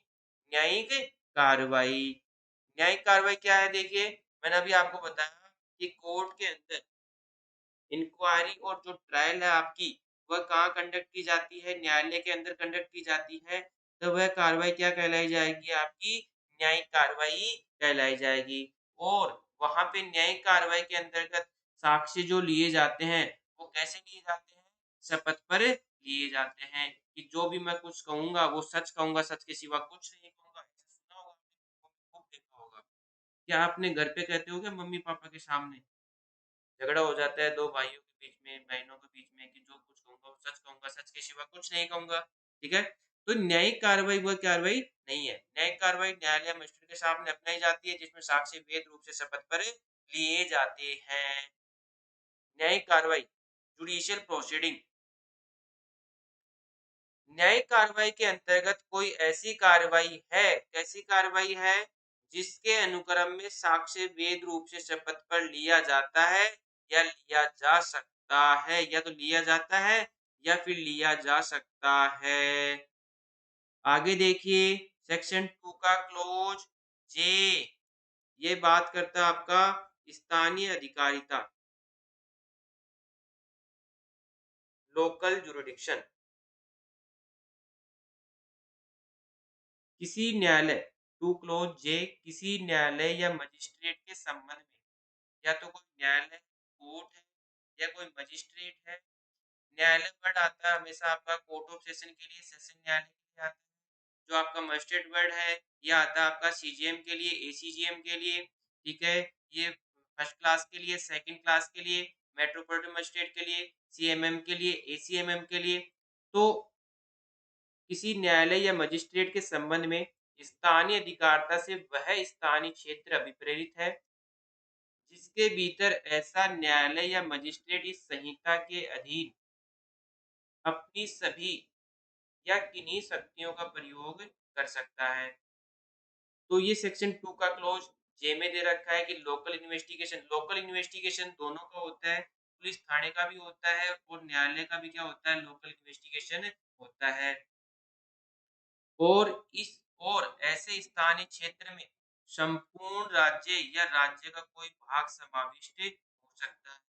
न्यायिक कार्रवाई। न्यायिक कार्रवाई क्या है? देखिए, मैंने अभी आपको बताया कि कोर्ट के अंदर इंक्वायरी और जो ट्रायल है आपकी, वह कहाँ कंडक्ट की जाती है? न्यायालय के अंदर कंडक्ट की जाती है। तो वह कार्रवाई क्या कहलाई जाएगी? आपकी न्यायिक कार्रवाई कहलाई जाएगी। और वहां पे न्यायिक कार्रवाई के अंतर्गत साक्ष्य जो लिए जाते हैं, वो कैसे लिए जाते हैं? शपथ पर लिए जाते हैं कि जो भी मैं कुछ कहूंगा वो सच कहूंगा, सच के सिवा कुछ नहीं कहूंगा। ऐसा सुना होगा आपने, खूब देखा होगा। क्या आपने घर पे कहते हो क्या मम्मी पापा के सामने? झगड़ा हो जाता है दो भाइयों के बीच में, बहनों के बीच में कि जो कुछ कहूँगा वो सच कहूँगा, सच के सिवा कुछ नहीं कहूँगा, ठीक है? तो न्यायिक कार्रवाई वह कार्रवाई नहीं है। न्यायिक कार्रवाई न्यायालय या मजिस्ट्रेट के सामने अपनाई जाती है जिसमें साक्ष्य वैध रूप से शपथ पर लिए जाते हैं। न्यायिक कार्रवाई जुडिशियल प्रोसीडिंग न्यायिक कार्रवाई के अंतर्गत कोई ऐसी कार्रवाई है जिसके अनुक्रम में साक्ष्य वैध रूप से शपथ पर लिया जाता है या लिया जा सकता है, या तो लिया जाता है या फिर लिया जा सकता है। आगे देखिए सेक्शन 2 का क्लोज जे, ये बात करता है आपका स्थानीय अधिकारिता, लोकल जुरिडिक्शन। किसी न्यायालय टू क्लोज जे किसी न्यायालय या मजिस्ट्रेट के संबंध में, या तो कोई न्यायालय कोर्ट है या कोई मजिस्ट्रेट है। न्यायालय वर्ड आता है हमेशा आपका कोर्ट ऑफ सेशन के लिए, सेशन न्यायालय के लिए आता है। जो आपका मजिस्ट्रेट वर्ड है यह आता है आपका सीजीएम के लिए, एसीजीएम के लिए, ठीक है। ये फर्स्ट क्लास के लिए, सेकंड क्लास के लिए, मेट्रोपॉलिटन मजिस्ट्रेट के लिए, सीएमएम के लिए, एसीएमएम के लिए। तो किसी न्यायालय या मजिस्ट्रेट के संबंध में स्थानीय अधिकारिता से वह स्थानीय क्षेत्र अभिप्रेरित है जिसके भीतर ऐसा न्यायालय या मजिस्ट्रेट इस संहिता के अधीन अपनी सभी या किन्हीं शक्तियों का प्रयोग कर सकता है। तो ये सेक्शन 2 का क्लॉज जे में दे रखा है कि लोकल इन्वेस्टिगेशन दोनों का होता है, पुलिस थाने का भी होता है और न्यायालय का भी क्या होता है, लोकल इन्वेस्टिगेशन होता है। और इस और ऐसे स्थानीय क्षेत्र में संपूर्ण राज्य या राज्य का कोई भाग समाविष्ट हो सकता है,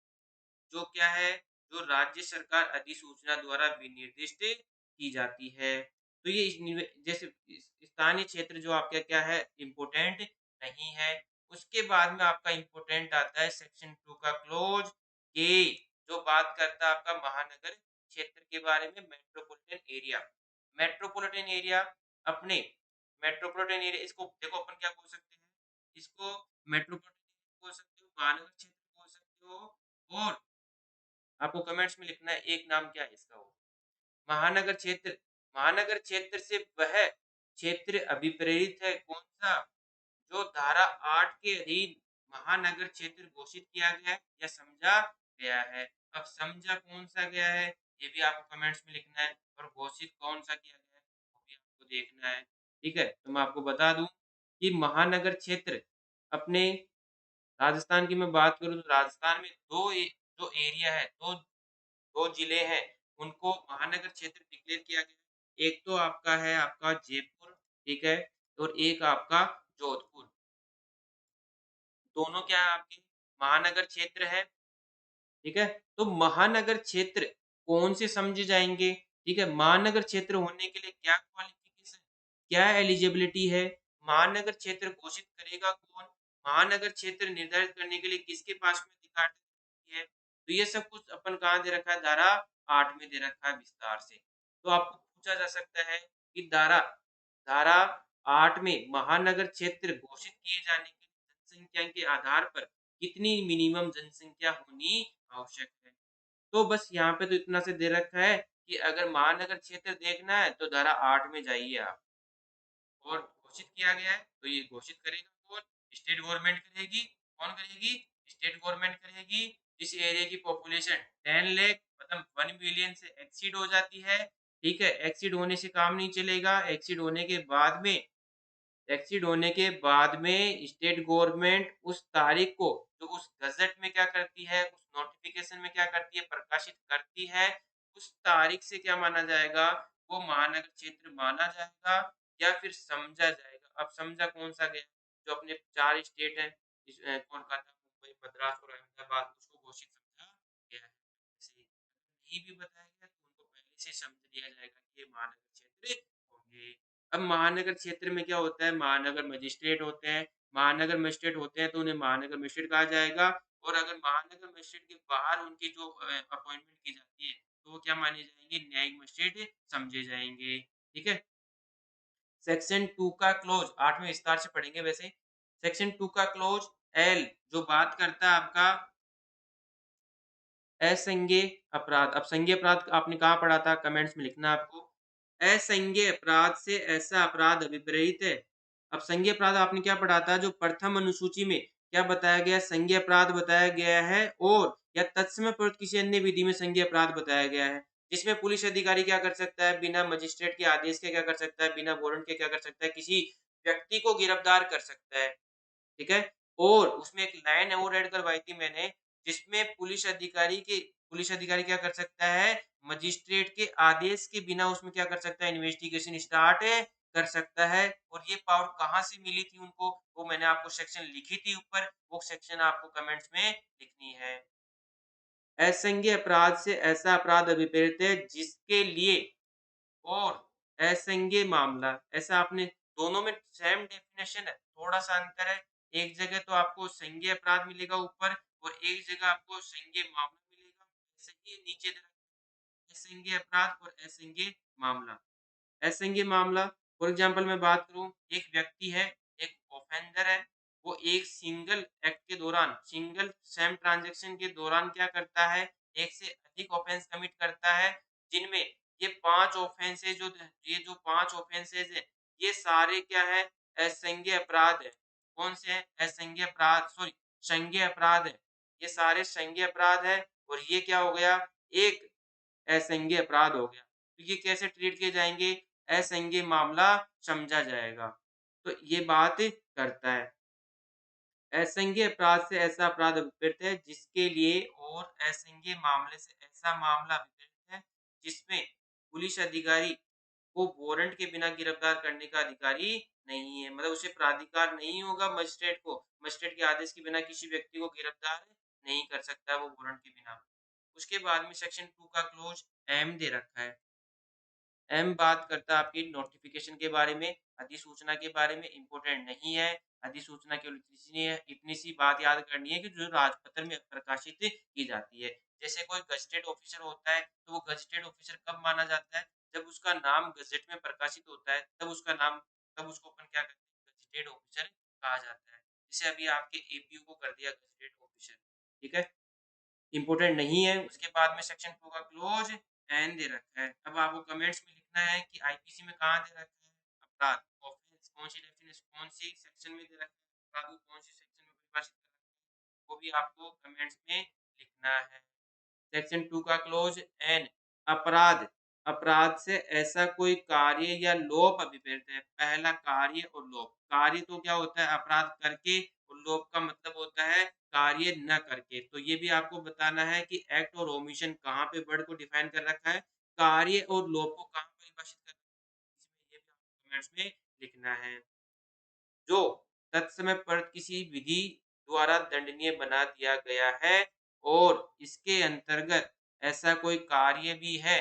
जो क्या है, जो राज्य सरकार अधिसूचना द्वारा विनिर्दिष्ट की जाती है। तो ये जैसे स्थानीय क्षेत्र जो आपका क्या है, इम्पोर्टेंट नहीं है। उसके बाद में आपका इम्पोर्टेंट आता है सेक्शन 2 का क्लोज के, जो बात करता है आपका महानगर क्षेत्र के बारे में, मेट्रोपॉलिटन एरिया। मेट्रोपॉलिटन एरिया अपने मेट्रोपॉलिटन एरिया, इसको देखो अपन क्या बोल सकते हैं, इसको मेट्रोपॉलिटन बोल सकते हो, महानगर क्षेत्र बोल सकते हो, और आपको कमेंट्स में लिखना है एक नाम क्या है इसका। वो महानगर क्षेत्र, महानगर क्षेत्र से वह क्षेत्र अभिप्रेरित है कौन सा, जो धारा 8 के अधीन महानगर क्षेत्र घोषित किया गया है या समझा गया है। अब समझा कौन सा गया है ये भी आपको कमेंट्स में लिखना है, और घोषित कौन सा किया गया है वो भी आपको देखना है। ठीक है, तो मैं आपको बता दूं कि महानगर क्षेत्र अपने राजस्थान की मैं बात करूं तो राजस्थान में जो एरिया है, दो जिले हैं, उनको महानगर क्षेत्र डिक्लेयर किया गया है। एक तो आपका है आपका जयपुर, ठीक है, और एक आपका जोधपुर। दोनों क्या है आपके महानगर क्षेत्र है, ठीक है। तो महानगर क्षेत्र कौन से समझे जाएंगे, ठीक है। महानगर क्षेत्र होने के लिए क्या क्वालिफिकेशन, क्या एलिजिबिलिटी है, महानगर क्षेत्र घोषित करेगा कौन, महानगर क्षेत्र निर्धारित करने के लिए किसके पास में अधिकार है। तो ये सब कुछ अपन कहाँ दे रखा है, धारा 8 में दे रखा है विस्तार से। तो आपको पूछा जा सकता है कि धारा धारा 8 में महानगर क्षेत्र घोषित किए जाने की जनसंख्या के आधार पर कितनी मिनिमम जनसंख्या होनी आवश्यक है। तो बस यहाँ पे तो इतना से दे रखा है कि अगर महानगर क्षेत्र देखना है तो धारा 8 में जाइए आप, और घोषित किया गया है तो ये घोषित करेगा कौन, स्टेट गवर्नमेंट करेगी। कौन करेगी, स्टेट गवर्नमेंट करेगी। जिस एरिया की पॉपुलेशन 10 लाख मतलब 1 बिलियन से एक्सीड हो जाती है, ठीक है, एक्सीड होने से काम नहीं चलेगा, एक्सीड होने के बाद में स्टेट गवर्नमेंट उस तारीख को, जो उस गजट में क्या करती है, उस नोटिफिकेशन में क्या करती है, प्रकाशित करती है, उस तारीख से क्या माना जाएगा, वो महानगर क्षेत्र माना जाएगा या फिर समझा जाएगा। अब समझा कौन सा गया, जो अपने 4 स्टेट हैं, कोलकाता, मुंबई, मद्रास और अहमदाबाद, उसको घोषित समझा गया है। ऐसे ही नहीं भी बताया गया तो उनको पहले से समझ लिया जाएगा कि ये महानगर क्षेत्र होंगे। अब महानगर क्षेत्र में क्या होता है, महानगर मजिस्ट्रेट होते हैं। महानगर मजिस्ट्रेट होते हैं तो उन्हें महानगर मजिस्ट्रेट कहा जाएगा, और अगर महानगर मजिस्ट्रेट के बाहर उनकी जो अपॉइंटमेंट की जाती है तो वो क्या माने जाएंगे, न्यायिक मजिस्ट्रेट समझे जाएंगे। ठीक है। सेक्शन 2 का क्लोज 8 में विस्तार से पढ़ेंगे वैसे। सेक्शन 2 का क्लोज एल जो बात करता है आपका असंज्ञेय अपराध। अब संज्ञेय अपराध आपने कहाँ पढ़ा था? कमेंट्स में लिखना आपको। असंज्ञेय अपराध से ऐसा अपराध अभिप्रेत है। अब संज्ञेय अपराध आपने क्या पढ़ा था? जो प्रथम अनुसूची में क्या बताया गया? संज्ञेय अपराध बताया गया है और या तत्समय प्रयुक्त किसी अन्य विधि में संज्ञेय अपराध बताया गया है, जिसमें पुलिस अधिकारी क्या कर सकता है? बिना मजिस्ट्रेट के आदेश के क्या कर सकता है? बिना वारंट के क्या कर सकता है? किसी व्यक्ति को गिरफ्तार कर सकता है। ठीक है? और उसमें एक लाइन और ऐड करवाई थी मैंने, जिसमें पुलिस अधिकारी क्या कर सकता है? मजिस्ट्रेट के आदेश के बिना उसमें क्या कर सकता है? इन्वेस्टिगेशन स्टार्ट कर सकता है। और ये पावर कहाँ से मिली थी उनको? वो मैंने आपको सेक्शन लिखी थी ऊपर, वो सेक्शन आपको कमेंट्स में लिखनी है। असंज्ञेय अपराध से ऐसा अपराध अभिप्रेत है जिसके लिए और असंज्ञेय मामला, ऐसा आपने दोनों में सेम डेफिनेशन है, थोड़ा-सा अंतर है। एक जगह तो आपको संज्ञेय अपराध मिलेगा ऊपर और एक जगह आपको संज्ञेय मामला मिलेगा। ऐसे ही नीचे असंज्ञेय अपराध और असंज्ञेय मामला। असंज्ञेय मामला, फॉर एग्जांपल मैं बात करूँ, एक व्यक्ति है, एक ऑफेंडर है, वो एक सिंगल एक्ट के दौरान, सिंगल सेम ट्रांज़ैक्शन के दौरान क्या करता है? एक से अधिक ऑफेंस कमिट करता है, जिनमें ये 5 ऑफेंसेस ये जो 5 ऑफेंसेस हैं, ये सारे क्या है? असंज्ञेय अपराध है। कौन से हैं? असंज्ञेय अपराध, सॉरी, संज्ञेय अपराध है। ये सारे संज्ञेय अपराध है और ये क्या हो गया? एक असंज्ञेय अपराध हो गया। तो ये कैसे ट्रीट किए जाएँगे? असंज्ञेय मामला समझा जाएगा। तो ये बात करता है। असंज्ञेय अपराध से ऐसा अपराध अभिप्रेत है जिसके लिए और असंज्ञेय मामले से ऐसा मामला अभिप्रेत है जिसमें पुलिस अधिकारी को वारंट के बिना गिरफ्तार करने का अधिकारी नहीं है। मतलब उसे प्राधिकार नहीं होगा मजिस्ट्रेट को, मजिस्ट्रेट के आदेश के बिना किसी व्यक्ति को गिरफ्तार नहीं कर सकता वो वारंट के बिना। उसके बाद में सेक्शन 2 का क्लोज एम दे रखा है। एम बात करता है आपकी नोटिफिकेशन के बारे में, अधिसूचना के बारे में, इम्पोर्टेंट नहीं है। अधिसूचना केवल इतनी सी बात याद करनी है कि जो राजपत्र में प्रकाशित की जाती है। जैसे कोई गज़ेटेड ऑफिसर होता है, तो वो गज़ेटेड ऑफिसर कब माना जाता है? जब उसका नाम गज़ेट में प्रकाशित होता है, तब उसको अपन क्या कहते हैं? गज़ेटेड ऑफिसर कहा जाता है। जैसे अभी आपके एपीयू को कर दिया गज़ेटेड ऑफिसर, ठीक है? इम्पोर्टेंट नहीं है। उसके बाद में सेक्शन 2 का क्लोज एन दे रखा है। अब आपको कमेंट्स में लिखना है कि आईपीसी में कहाँ दे रखा है? अपराध, ऑफेंस कौन-सी डेफिनेशन कौन-सी सेक्शन में दे रखा है? अपराध को कौन-सी सेक्शन में परिभाषित कर रखा है? वो भी आपको कमेंट्स में लिखना है। सेक्शन 2 का क्लोज एन, अपराध, अपराध से ऐसा कोई कार्य या लोप अभिप्रेत है। पहला कार्य और लोप। कार्य तो क्या होता है? अपराध करके, और लोप का मतलब होता है कार्य न करके। तो ये भी आपको बताना है कि एक्ट और ओमिशन कहाँ पे वर्ड को डिफाइन कर रखा है, कार्य और लोप को कहाँ परिभाषित कर रखा है, इसमें ये भी आपको कमेंट्स में लिखना है। जो तत्समय पर किसी विधि द्वारा दंडनीय बना दिया गया है और इसके अंतर्गत ऐसा कोई कार्य भी है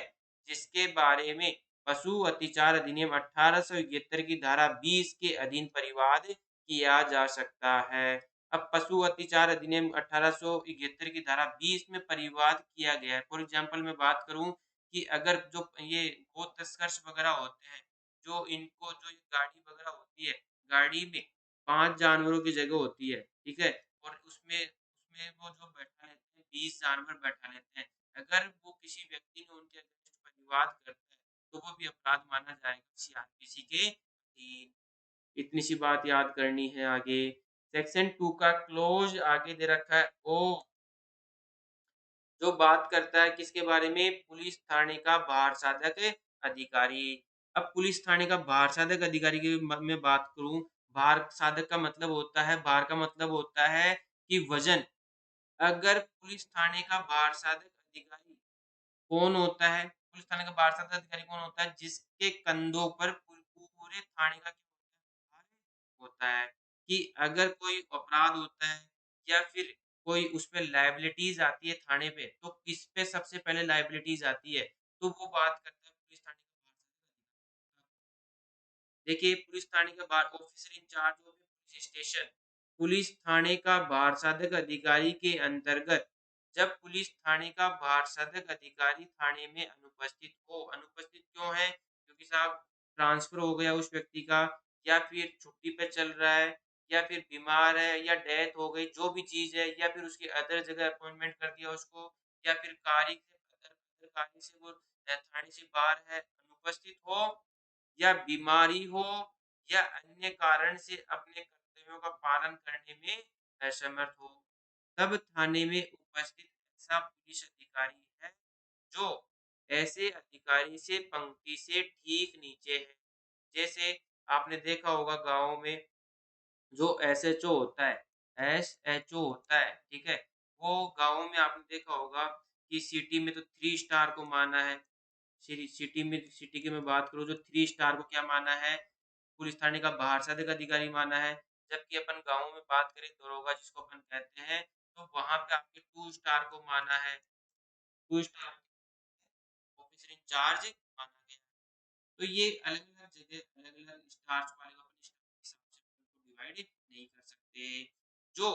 जिसके बारे में पशु अत्याचार अधिनियम 1871 की धारा 20 के अधीन परिवाद किया जा सकता है। अब पशु अत्याचार अधिनियम 1871 की धारा 20 में परिवाद किया गया है। फॉर एग्जाम्पल मैं बात करूं कि अगर जो ये गो तस्कर वगैरह होते हैं, जो ये गाड़ी वगैरह होती है, गाड़ी में 5 जानवरों की जगह होती है, ठीक है? और उसमें उसमें वो जो बैठा लेते हैं, 20 जानवर बैठा लेते हैं। अगर वो किसी व्यक्ति ने उनके अगेंस्ट प्रतिवाद करता है, तो वो भी अपराध माना जाएगा सीआरपीसी के अधीन। इतनी सी बात याद करनी है आगे। सेक्शन 2 का क्लोज़ आगे दे रखा है ओ, जो बात करता है किसके बारे में? पुलिस थाने का भार साधक अधिकारी। अब पुलिस थाने का भार साधक अधिकारी की मैं बात करूँ, भार साधक का मतलब होता है, भार का मतलब होता है कि वज़न। अगर पुलिस थाने का भार साधक अधिकारी कौन होता है? पुलिस थाने का भार साधक अधिकारी कौन होता है? जिसके कंधों पर पूरे थाने का क्या होता है कि अगर कोई अपराध होता है या फिर कोई उसपे लायबिलिटीज़ आती है थाने पे, तो किस पे सबसे पहले लायबिलिटीज़ आती है? तो वो बात करता है पुलिस थाने का देखिए, पुलिस थाने का बार officer in charge of police station, police थाने का भार साधक अधिकारी के अंतर्गत जब पुलिस थाने का भार साधक अधिकारी थाने में अनुपस्थित क्यों है? क्योंकि साहब ट्रांसफर हो गया उस व्यक्ति का, या फिर छुट्टी पे चल रहा है, या फिर बीमार है, या डेथ हो गई, जो भी चीज़ है, या फिर उसकी अदर जगह अपॉइंटमेंट कर दिया उसको, या फिर कार्य से वो थाने से बाहर है, अनुपस्थित हो या बीमारी हो या अन्य कारण से अपने कर्तव्यों का पालन करने में असमर्थ हो, तब थाने में उपस्थित ऐसा पुलिस अधिकारी है जो ऐसे अधिकारी से पंक्ति से ठीक नीचे है। जैसे आपने देखा होगा गाँव में जो एसएचओ होता है, एसएचओ होता है, ठीक है? वो गाँव में आपने देखा होगा कि सिटी में तो 3 स्टार को माना है। सिटी की मैं बात करूँ जो 3 स्टार को क्या माना है, पुलिस थाने का बाहर से अधिक अधिकारी माना है। जबकि अपन गाँव में बात करें दरोगा जिसको अपन कहते हैं, तो वहाँ पे आपके 2 स्टार को माना है। 2 स्टार ऑफिसर इंचार्ज माना गया है। तो ये अलग-अलग जगह अलग-अलग स्टार्स वाले को अपने स्टार के हिसाब से उनको डिवाइड नहीं कर सकते। जो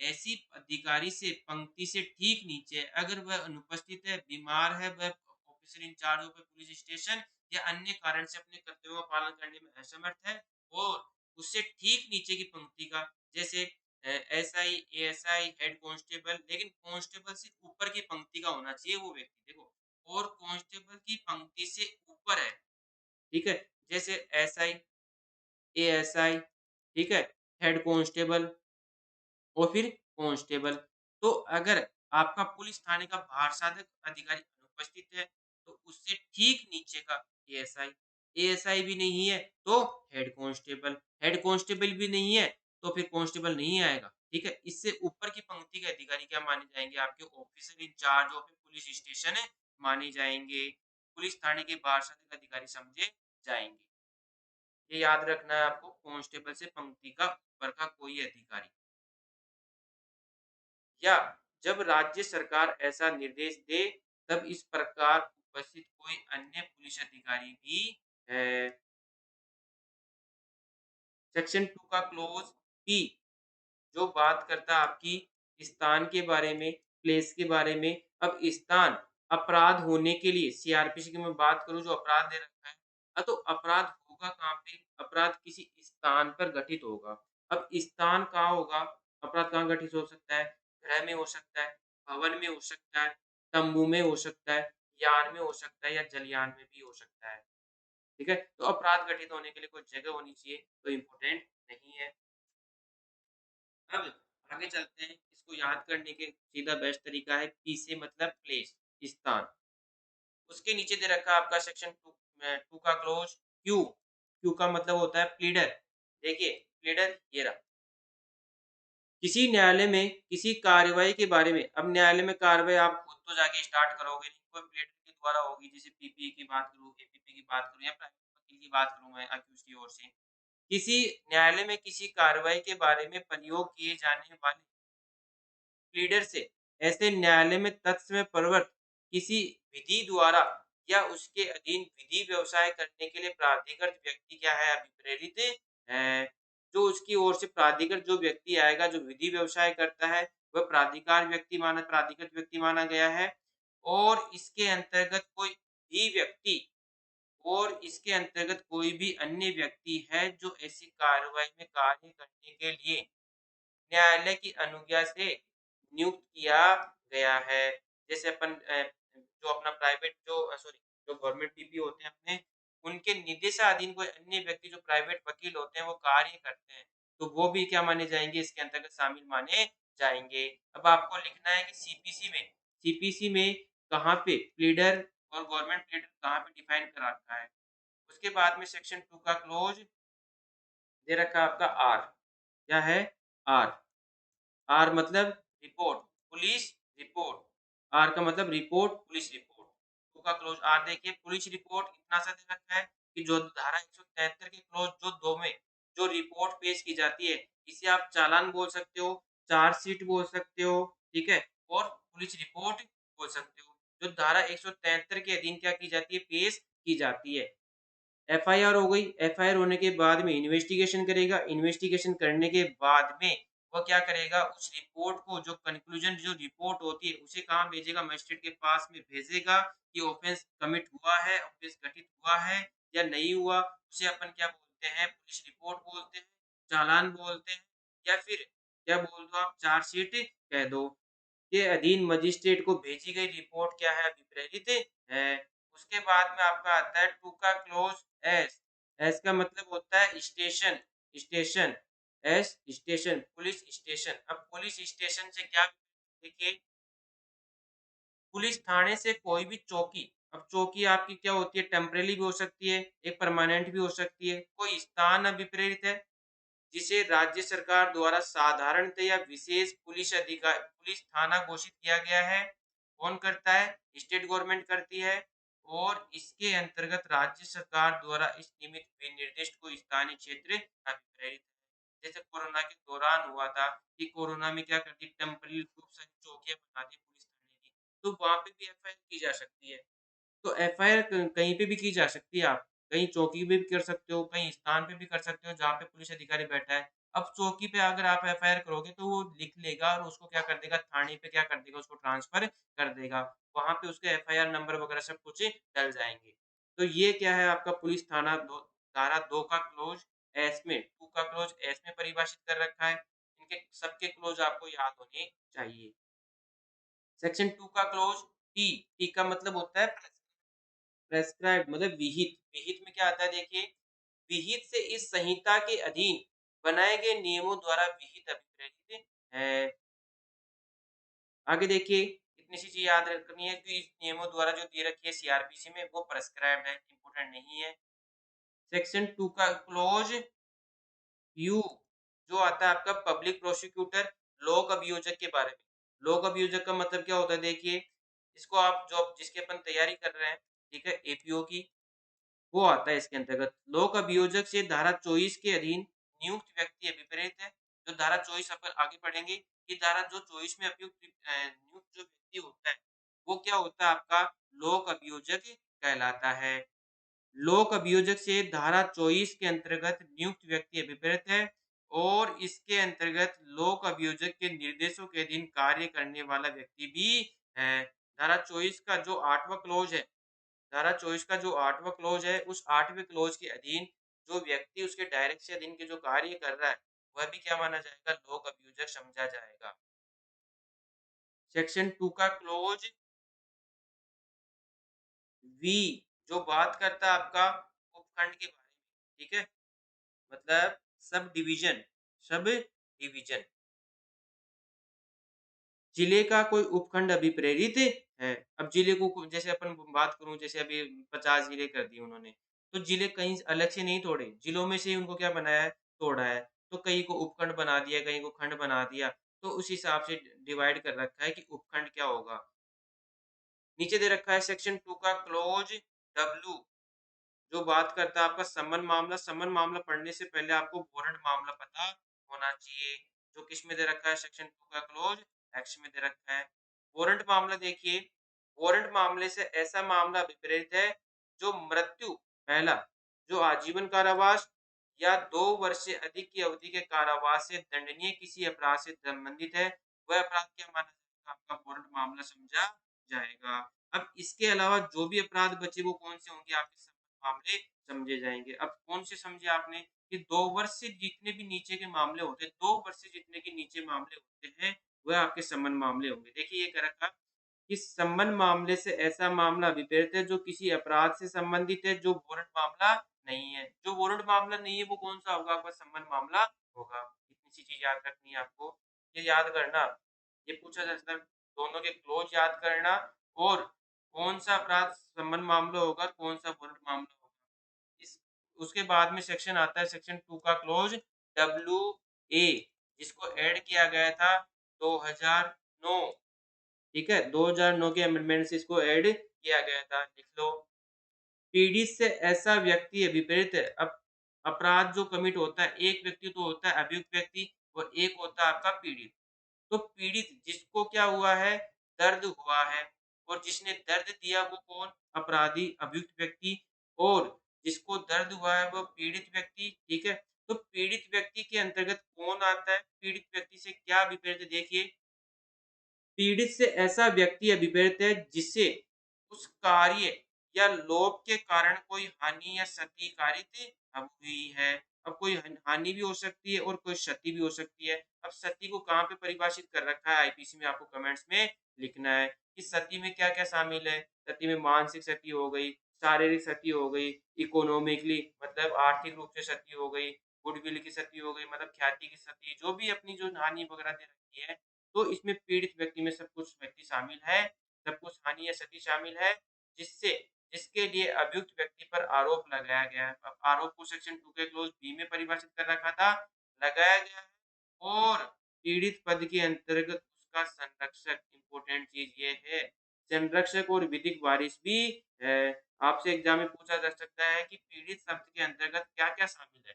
ऐसी अधिकारी से पंक्ति से ठीक नीचे है, अगर वह अनुपस्थित है, बीमार है, वह ऑफिसर इंचार्ज हो गए पुलिस स्टेशन या अन्य कारण से अपने कर्तव्यों का पालन करने में असमर्थ है और उससे ठीक नीचे की पंक्ति का जैसे एसआई, एएसआई, हेड कांस्टेबल लेकिन कांस्टेबल से ऊपर की पंक्ति का होना चाहिए वो व्यक्ति देखो और कांस्टेबल की पंक्ति से ऊपर है ठीक है? जैसे एसआई, एएसआई, ठीक है? हेड कांस्टेबल और फिर कांस्टेबल। तो अगर आपका पुलिस थाने का भारसाधक अधिकारी अनुपस्थित है, तो उससे ठीक नीचे का एएसआई, एएसआई भी नहीं है, तो हेड कांस्टेबल, हेड कांस्टेबल भी नहीं है, तो फिर कांस्टेबल नहीं आएगा, ठीक है? इससे ऊपर की पंक्ति के अधिकारी क्या माने जाएँगे? आपके ऑफिसर इंचार्ज और फिर पुलिस स्टेशन है, माने जाएँगे। पुलिस थाने के भारसाधक अधिकारी समझे जाएँगे। ये याद रखना है आपको कांस्टेबल से पंक्ति का ऊपर का कोई अधिकारी या जब राज्य सरकार ऐसा निर्देश दे तब इस प्रकार उपस्थित कोई अन्य पुलिस अधिकारी भी है सेक्शन 2 का क्लोज बी जो बात करता है आपकी स्थान के बारे में, प्लेस के बारे में। अब स्थान अपराध होने के लिए सीआरपीसी की मैं बात करूँ जो अपराध दे रखा है। तो अपराध होगा कहाँ पे? अपराध किसी स्थान पर घटित होगा। अब स्थान कहाँ होगा? अपराध कहाँ घटित हो सकता है? गृह में हो सकता है, भवन में हो सकता है, तंबू में हो सकता है, यान में हो सकता है या जलयान में भी हो सकता है। ठीक है? तो अपराध घटित होने के लिए कोई जगह होनी चाहिए, तो इम्पोर्टेंट नहीं है। अब आगे चलते हैं, इसको याद करने के सीधा बेस्ट तरीका है पी से मतलब प्लेस, स्थान। उसके नीचे दे रखा है आपका सेक्शन 2 का क्लोज क्यू। क्यू का मतलब होता है प्लीडर। देखिए, प्लीडर ये रहा। किसी न्यायालय में किसी कार्रवाई के बारे में अब न्यायालय में कार्रवाई आप खुद तो जाके स्टार्ट करोगे नहीं, कोई प्लेडर के द्वारा होगी। जैसे पीपीए की बात करूँ, एपीपी की बात करूँ या प्राइवेट वकील की बात करूँ मैं अक्यूज़ की ओर से। किसी न्यायालय में किसी कार्रवाई के बारे में प्रयोग किए जाने वाले प्लीडर से ऐसे न्यायालय में तत्समय प्रवृत्त किसी विधि द्वारा या उसके अधीन विधि व्यवसाय करने के लिए प्राधिकृत व्यक्ति क्या है अभिप्रेरित है। जो उसकी ओर से प्राधिकृत जो व्यक्ति आएगा जो विधि व्यवसाय करता है वह प्राधिकृत व्यक्ति माना गया है और इसके अंतर्गत कोई भी व्यक्ति और इसके अंतर्गत कोई भी अन्य व्यक्ति है जो ऐसी कार्रवाई में कार्य करने के लिए न्यायालय की अनुज्ञा से नियुक्त किया गया है। जैसे अपन जो अपना प्राइवेट जो सॉरी जो गवर्नमेंट पीपी होते हैं अपने, उनके निर्देशाधीन कोई अन्य व्यक्ति जो प्राइवेट वकील होते हैं, वो कार्य करते हैं, तो वो भी क्या माने जाएँगे, इसके अंतर्गत शामिल माने जाएँगे। अब आपको लिखना है कि सीपीसी में कहाँ पे प्लीडर और गवर्नमेंट प्लीडर कहाँ पे डिफाइन कर रखा है। उसके बाद में सेक्शन 2 का क्लोज़ दे रखा है आपका आर। क्या है? आर। आर मतलब रिपोर्ट, पुलिस रिपोर्ट। आर का मतलब रिपोर्ट, पुलिस रिपोर्ट। टू का क्लोज आर देखिए पुलिस रिपोर्ट इतना सा दे रखा है कि जो धारा 173 के क्लोज जो 2 में जो रिपोर्ट पेश की जाती है, इसे आप चालान बोल सकते हो, चार्जशीट बोल सकते हो, ठीक है? और पुलिस रिपोर्ट बोल सकते हो। जो धारा 173 के अधीन क्या की जाती है, पेश की जाती है। एफआईआर हो गई, एफआईआर होने के बाद में इन्वेस्टिगेशन करेगा, इन्वेस्टिगेशन करने के बाद में वो क्या करेगा उस रिपोर्ट को जो कंक्लूजन जो रिपोर्ट होती है उसे कहाँ भेजेगा मजिस्ट्रेट के पास में भेजेगा कि ऑफेंस कमिट हुआ है, ऑफेंस घटित हुआ है या नहीं हुआ। उसे अपन क्या बोलते हैं पुलिस रिपोर्ट बोलते हैं, चालान बोलते हैं या फिर क्या बोल दो आप चार्जशीट कह दो। के अधीन मजिस्ट्रेट को भेजी गई रिपोर्ट क्या है? अभिप्रेरित है। उसके बाद में आपका आता है टू का क्लोज एस। एस का मतलब होता है station, station, S station, police station. अब पुलिस स्टेशन से क्या देखिए, पुलिस थाने से कोई भी चौकी, अब चौकी आपकी क्या होती है? टेम्परेरी भी हो सकती है, एक परमानेंट भी हो सकती है। कोई स्थान अभिप्रेरित है जिसे राज्य सरकार द्वारा साधारणतः या विशेष पुलिस थाना घोषित किया गया है। कौन करता है? स्टेट गवर्नमेंट करती है। और इसके अंतर्गत राज्य सरकार द्वारा इस निमित्त विनिर्दिष्ट कोई स्थानीय क्षेत्र अभिप्रेरित है। जैसे कोरोना के दौरान हुआ था कि कोरोना में क्या करती, टेम्पररी खूब सारी चौकियां बना दी पुलिस थाने की, तो वहां पे भी एफआईआर की जा सकती है। तो एफआईआर कहीं पे भी की जा सकती है आप, कहीं चौकी पे भी कर सकते हो, कहीं स्थान पे भी कर सकते हो जहाँ पे पुलिस अधिकारी बैठा है। अब चौकी पे अगर आप एफआईआर करोगे तो वो लिख लेगा और उसको क्या कर देगा, थाने पे क्या कर देगा, उसको ट्रांसफर कर देगा। वहाँ पे उसके एफआईआर नंबर वगैरह सब कुछ डल जाएँगे। तो ये क्या है आपका पुलिस थाना दो, धारा 2 का क्लोज़ एस में, 2 का क्लोज़ एस में परिभाषित कर रखा है। इनके सबके क्लोज़ आपको याद होने चाहिए। सेक्शन 2 का क्लोज़ टी, टी का मतलब होता है प्रेस्क्राइब्ड, मतलब विहित। विहित में क्या आता है देखिए, विहित से इस संहिता के अधीन बनाए गए नियमों द्वारा विहित अभिप्रेरित है। आगे देखिए, इतनी सी चीज याद रखनी है कि इस नियमों द्वारा जो दे रखी है सीआरपीसी में वो प्रेस्क्राइब्ड है, इंपॉर्टेंट नहीं है। सेक्शन 2 का क्लोज यू जो आता है आपका पब्लिक प्रोसिक्यूटर, लोक अभियोजक के बारे में। लोक अभियोजक का मतलब क्या होता है देखिए, इसको आप जो जिसकी अपन तैयारी कर रहे हैं, ठीक है, एपीओ की, वो आता है इसके अंतर्गत। लोक अभियोजक से धारा 24 के अधीन नियुक्त व्यक्ति अभिप्रेरित है। जो धारा 24 अपन आगे पढ़ेंगे कि धारा जो 24 में नियुक्त जो व्यक्ति होता है, वो क्या होता है आपका लोक अभियोजक कहलाता है। लोक अभियोजक से धारा 24 के अंतर्गत नियुक्त व्यक्ति अभिप्रेत है और इसके अंतर्गत लोक अभियोजक के निर्देशों के अधीन कार्य करने वाला व्यक्ति भी है। धारा 24 का जो 8वां क्लोज है, धारा 24 का जो 8वां क्लोज है, उस 8वें क्लोज के अधीन जो व्यक्ति उसके डायरेक्ट से अधीन के जो कार्य कर रहा है, वह भी क्या माना जाएगा? लोक अभियोजक समझा जाएगा। सेक्शन 2 का क्लोज वी जो बात करता है आपका उपखंड के बारे में, ठीक है, मतलब सब डिवीजन, सब डिवीजन। जिले का कोई उपखंड अभिप्रेरित है। अब जिले को जैसे अपन बात करूं, जैसे अभी 50 जिले कर दिए उन्होंने, तो जिले कहीं अलग से नहीं तोड़े, जिलों में से ही उनको क्या बनाया है, तोड़ा है। तो कहीं को उपखंड बना दिया, कहीं को खंड बना दिया, तो उस हिसाब से डिवाइड कर रखा है कि उपखंड क्या होगा। नीचे दे रखा है सेक्शन 2 का क्लोज डब्ल्यू जो बात करता है आपका समन मामला। समन मामला पढ़ने से पहले आपको वारंट मामला पता होना चाहिए, जो किस में दे रखा है, सेक्शन 2 का क्लोज एक्स में दे रखा है। वारंट मामला देखिए, वारंट मामले से ऐसा मामला विपरीत है जो मृत्यु, पहला, जो आजीवन कारावास या 2 वर्ष से अधिक की अवधि के कारावास से दंडनीय किसी अपराध से संबंधित है, वह अपराध क्या माना जाएगा? आपका वारंट मामला समझा जाएगा। अब इसके अलावा जो भी अपराध बचे वो कौन से होंगे आपके मामले समझे जाएँगे। अब कौन से समझे आपने कि 2 वर्ष से जितने भी नीचे के मामले होते हैं, 2 वर्ष से जितने के नीचे मामले होते हैं, वह आपके समन मामले होंगे। देखिए ये कह रखा कि संबंध मामले से ऐसा मामला विपरीत है जो किसी अपराध से संबंधित है, जो वारंट मामला नहीं है। जो वारंट मामला नहीं है वो कौन-सा होगा? आपका संबंध मामला होगा। इतनी सी चीज़ याद रखनी है आपको। ये याद करना, ये पूछा जा सकता है, दोनों के क्लोज याद करना और कौन-सा अपराध संबंध मामला होगा, कौन-सा वारंट मामला होगा। इस उसके बाद में सेक्शन आता है सेक्शन 2 का क्लोज WA जिसको ऐड किया गया था 2009, ठीक है? 2009 के अमेंडमेंट से इसको ऐड किया गया था, लिख लो। पीड़ित से ऐसा व्यक्ति विपरीत है। अब अपराध जो कमिट होता है, एक व्यक्ति तो होता है अभियुक्त व्यक्ति और एक होता है आपका पीड़ित। तो पीड़ित जिसको क्या हुआ है, दर्द हुआ है और जिसने दर्द दिया वो कौन? अपराधी, अभियुक्त व्यक्ति। और जिसको दर्द हुआ है वो पीड़ित व्यक्ति, ठीक है? तो पीड़ित व्यक्ति के अंतर्गत कौन आता है? पीड़ित व्यक्ति से क्या विपरीत है देखिए, पीड़ित से ऐसा व्यक्ति अभिप्रेत है जिससे उस कार्य या लोभ के कारण कोई हानि या क्षति कारित हुई है। अब कोई हानि भी हो सकती है और कोई क्षति भी हो सकती है। अब क्षति को कहाँ पे परिभाषित कर रखा है आईपीसी में, आपको कमेंट्स में लिखना है कि क्षति में क्या-क्या शामिल है। क्षति में मानसिक क्षति हो गई, शारीरिक क्षति हो गई, इकोनॉमिकली मतलब आर्थिक रूप से क्षति हो गई, गुडविल की क्षति हो गई मतलब ख्याति की क्षति, जो भी अपनी जो हानि वगैरह दे रखी है, तो इसमें पीड़ित व्यक्ति में सब कुछ व्यक्ति शामिल है, सब कुछ हानि या क्षति शामिल है, जिससे जिसके लिए अभियुक्त व्यक्ति पर आरोप लगाया गया है। अब आरोप को सेक्शन 2 के क्लॉज़ बी में परिभाषित कर रखा था, लगाया गया है और पीड़ित पद के अंतर्गत उसका संरक्षक इम्पोर्टेंट चीज़ ये है, संरक्षक और विधिक वारिस भी है। आपसे एग्ज़ाम में पूछा जा सकता है कि पीड़ित शब्द के अंतर्गत क्या-क्या शामिल है?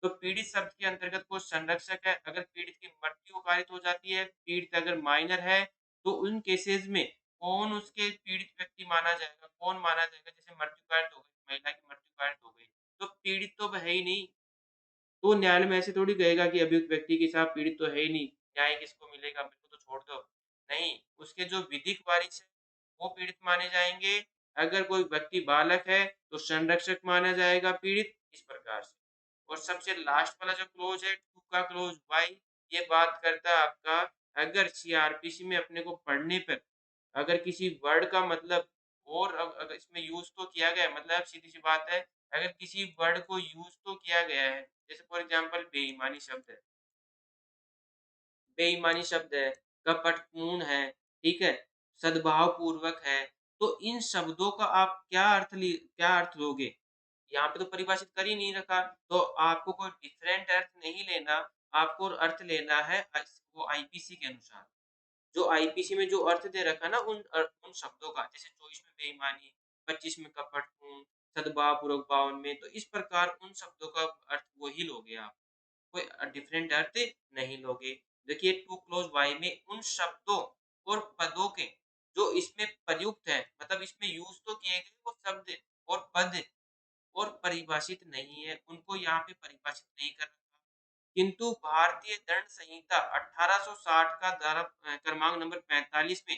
तो पीड़ित शब्द के अंतर्गत कोई संरक्षक है, अगर पीड़ित की मृत्यु कारित हो जाती है, पीड़ित अगर माइनर है, तो उन केसेज़ में कौन उसके पीड़ित व्यक्ति माना जाएगा, कौन माना जाएगा? जैसे मृत्यु कारित हो गई, महिला की मृत्यु कारित हो गई, तो पीड़ित तो है ही नहीं, तो न्यायालय में ऐसे थोड़ी कहेगा कि अभियुक्त व्यक्ति के साथ पीड़ित तो है ही नहीं, न्याय किसको मिलेगा, मेरे को तो छोड़ दो। नहीं, उसके जो विधिक वारिस है, वो पीड़ित माने जाएँगे। अगर कोई व्यक्ति बालक है, तो संरक्षक माना जाएगा पीड़ित, इस प्रकार से। और सबसे लास्ट वाला जो क्लॉज़ है, 2 का क्लॉज़ वाई, ये बात करता है आपका अगर सीआरपीसी में अपने को पढ़ने पर, अगर किसी वर्ड का मतलब और अगर इसमें यूज़ तो किया गया है, मतलब सीधी-सी बात है, अगर किसी वर्ड को यूज़ तो किया गया है, जैसे फॉर एग्ज़ाम्पल बेईमानी शब्द है, बेईमानी शब्द है, कपटपूर्ण है, ठीक है? सद्भावपूर्वक है, तो इन शब्दों का आप क्या अर्थ लोगे? यहाँ पे तो परिभाषित कर ही नहीं रखा, तो आपको कोई डिफरेंट अर्थ नहीं लेना, आपको अर्थ लेना है वो आईपीसी के अनुसार। जो आईपीसी में जो अर्थ दे रखा है ना उन शब्दों का, जैसे 24 में बेईमानी, 25 में कपटपूर्ण, सद्भावपूर्वक 52 में, तो इस प्रकार उन शब्दों का अर्थ वही लोगे आप। कोई डिफरेंट अर्थ नहीं लोगे। देखिए टू क्लोज वाई में उन शब्दों और पदों के जो इसमें प्रयुक्त हैं, मतलब इसमें यूज़ तो किए गए वो शब्द और पद और परिभाषित नहीं है, उनको यहाँ पे परिभाषित नहीं कर रखा। किंतु भारतीय दंड संहिता 1860 का धारा क्रमांक नंबर 45 में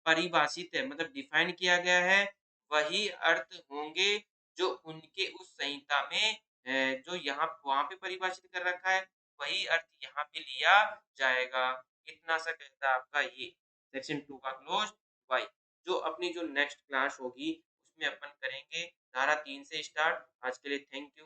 परिभाषित है, मतलब डिफाइन किया गया है, वही अर्थ होंगे जो उनके उस संहिता में जो यहाँ वहाँ पे परिभाषित कर रखा है, वही अर्थ यहाँ पे लिया जाएगा। इतना सा कहता है आपका ये सेक्शन 2 का क्लोज वाई। जो अपनी जो नेक्स्ट क्लास होगी, उसमें अपन करेंगे धारा 3 से स्टार्ट। आज के लिए थैंक यू।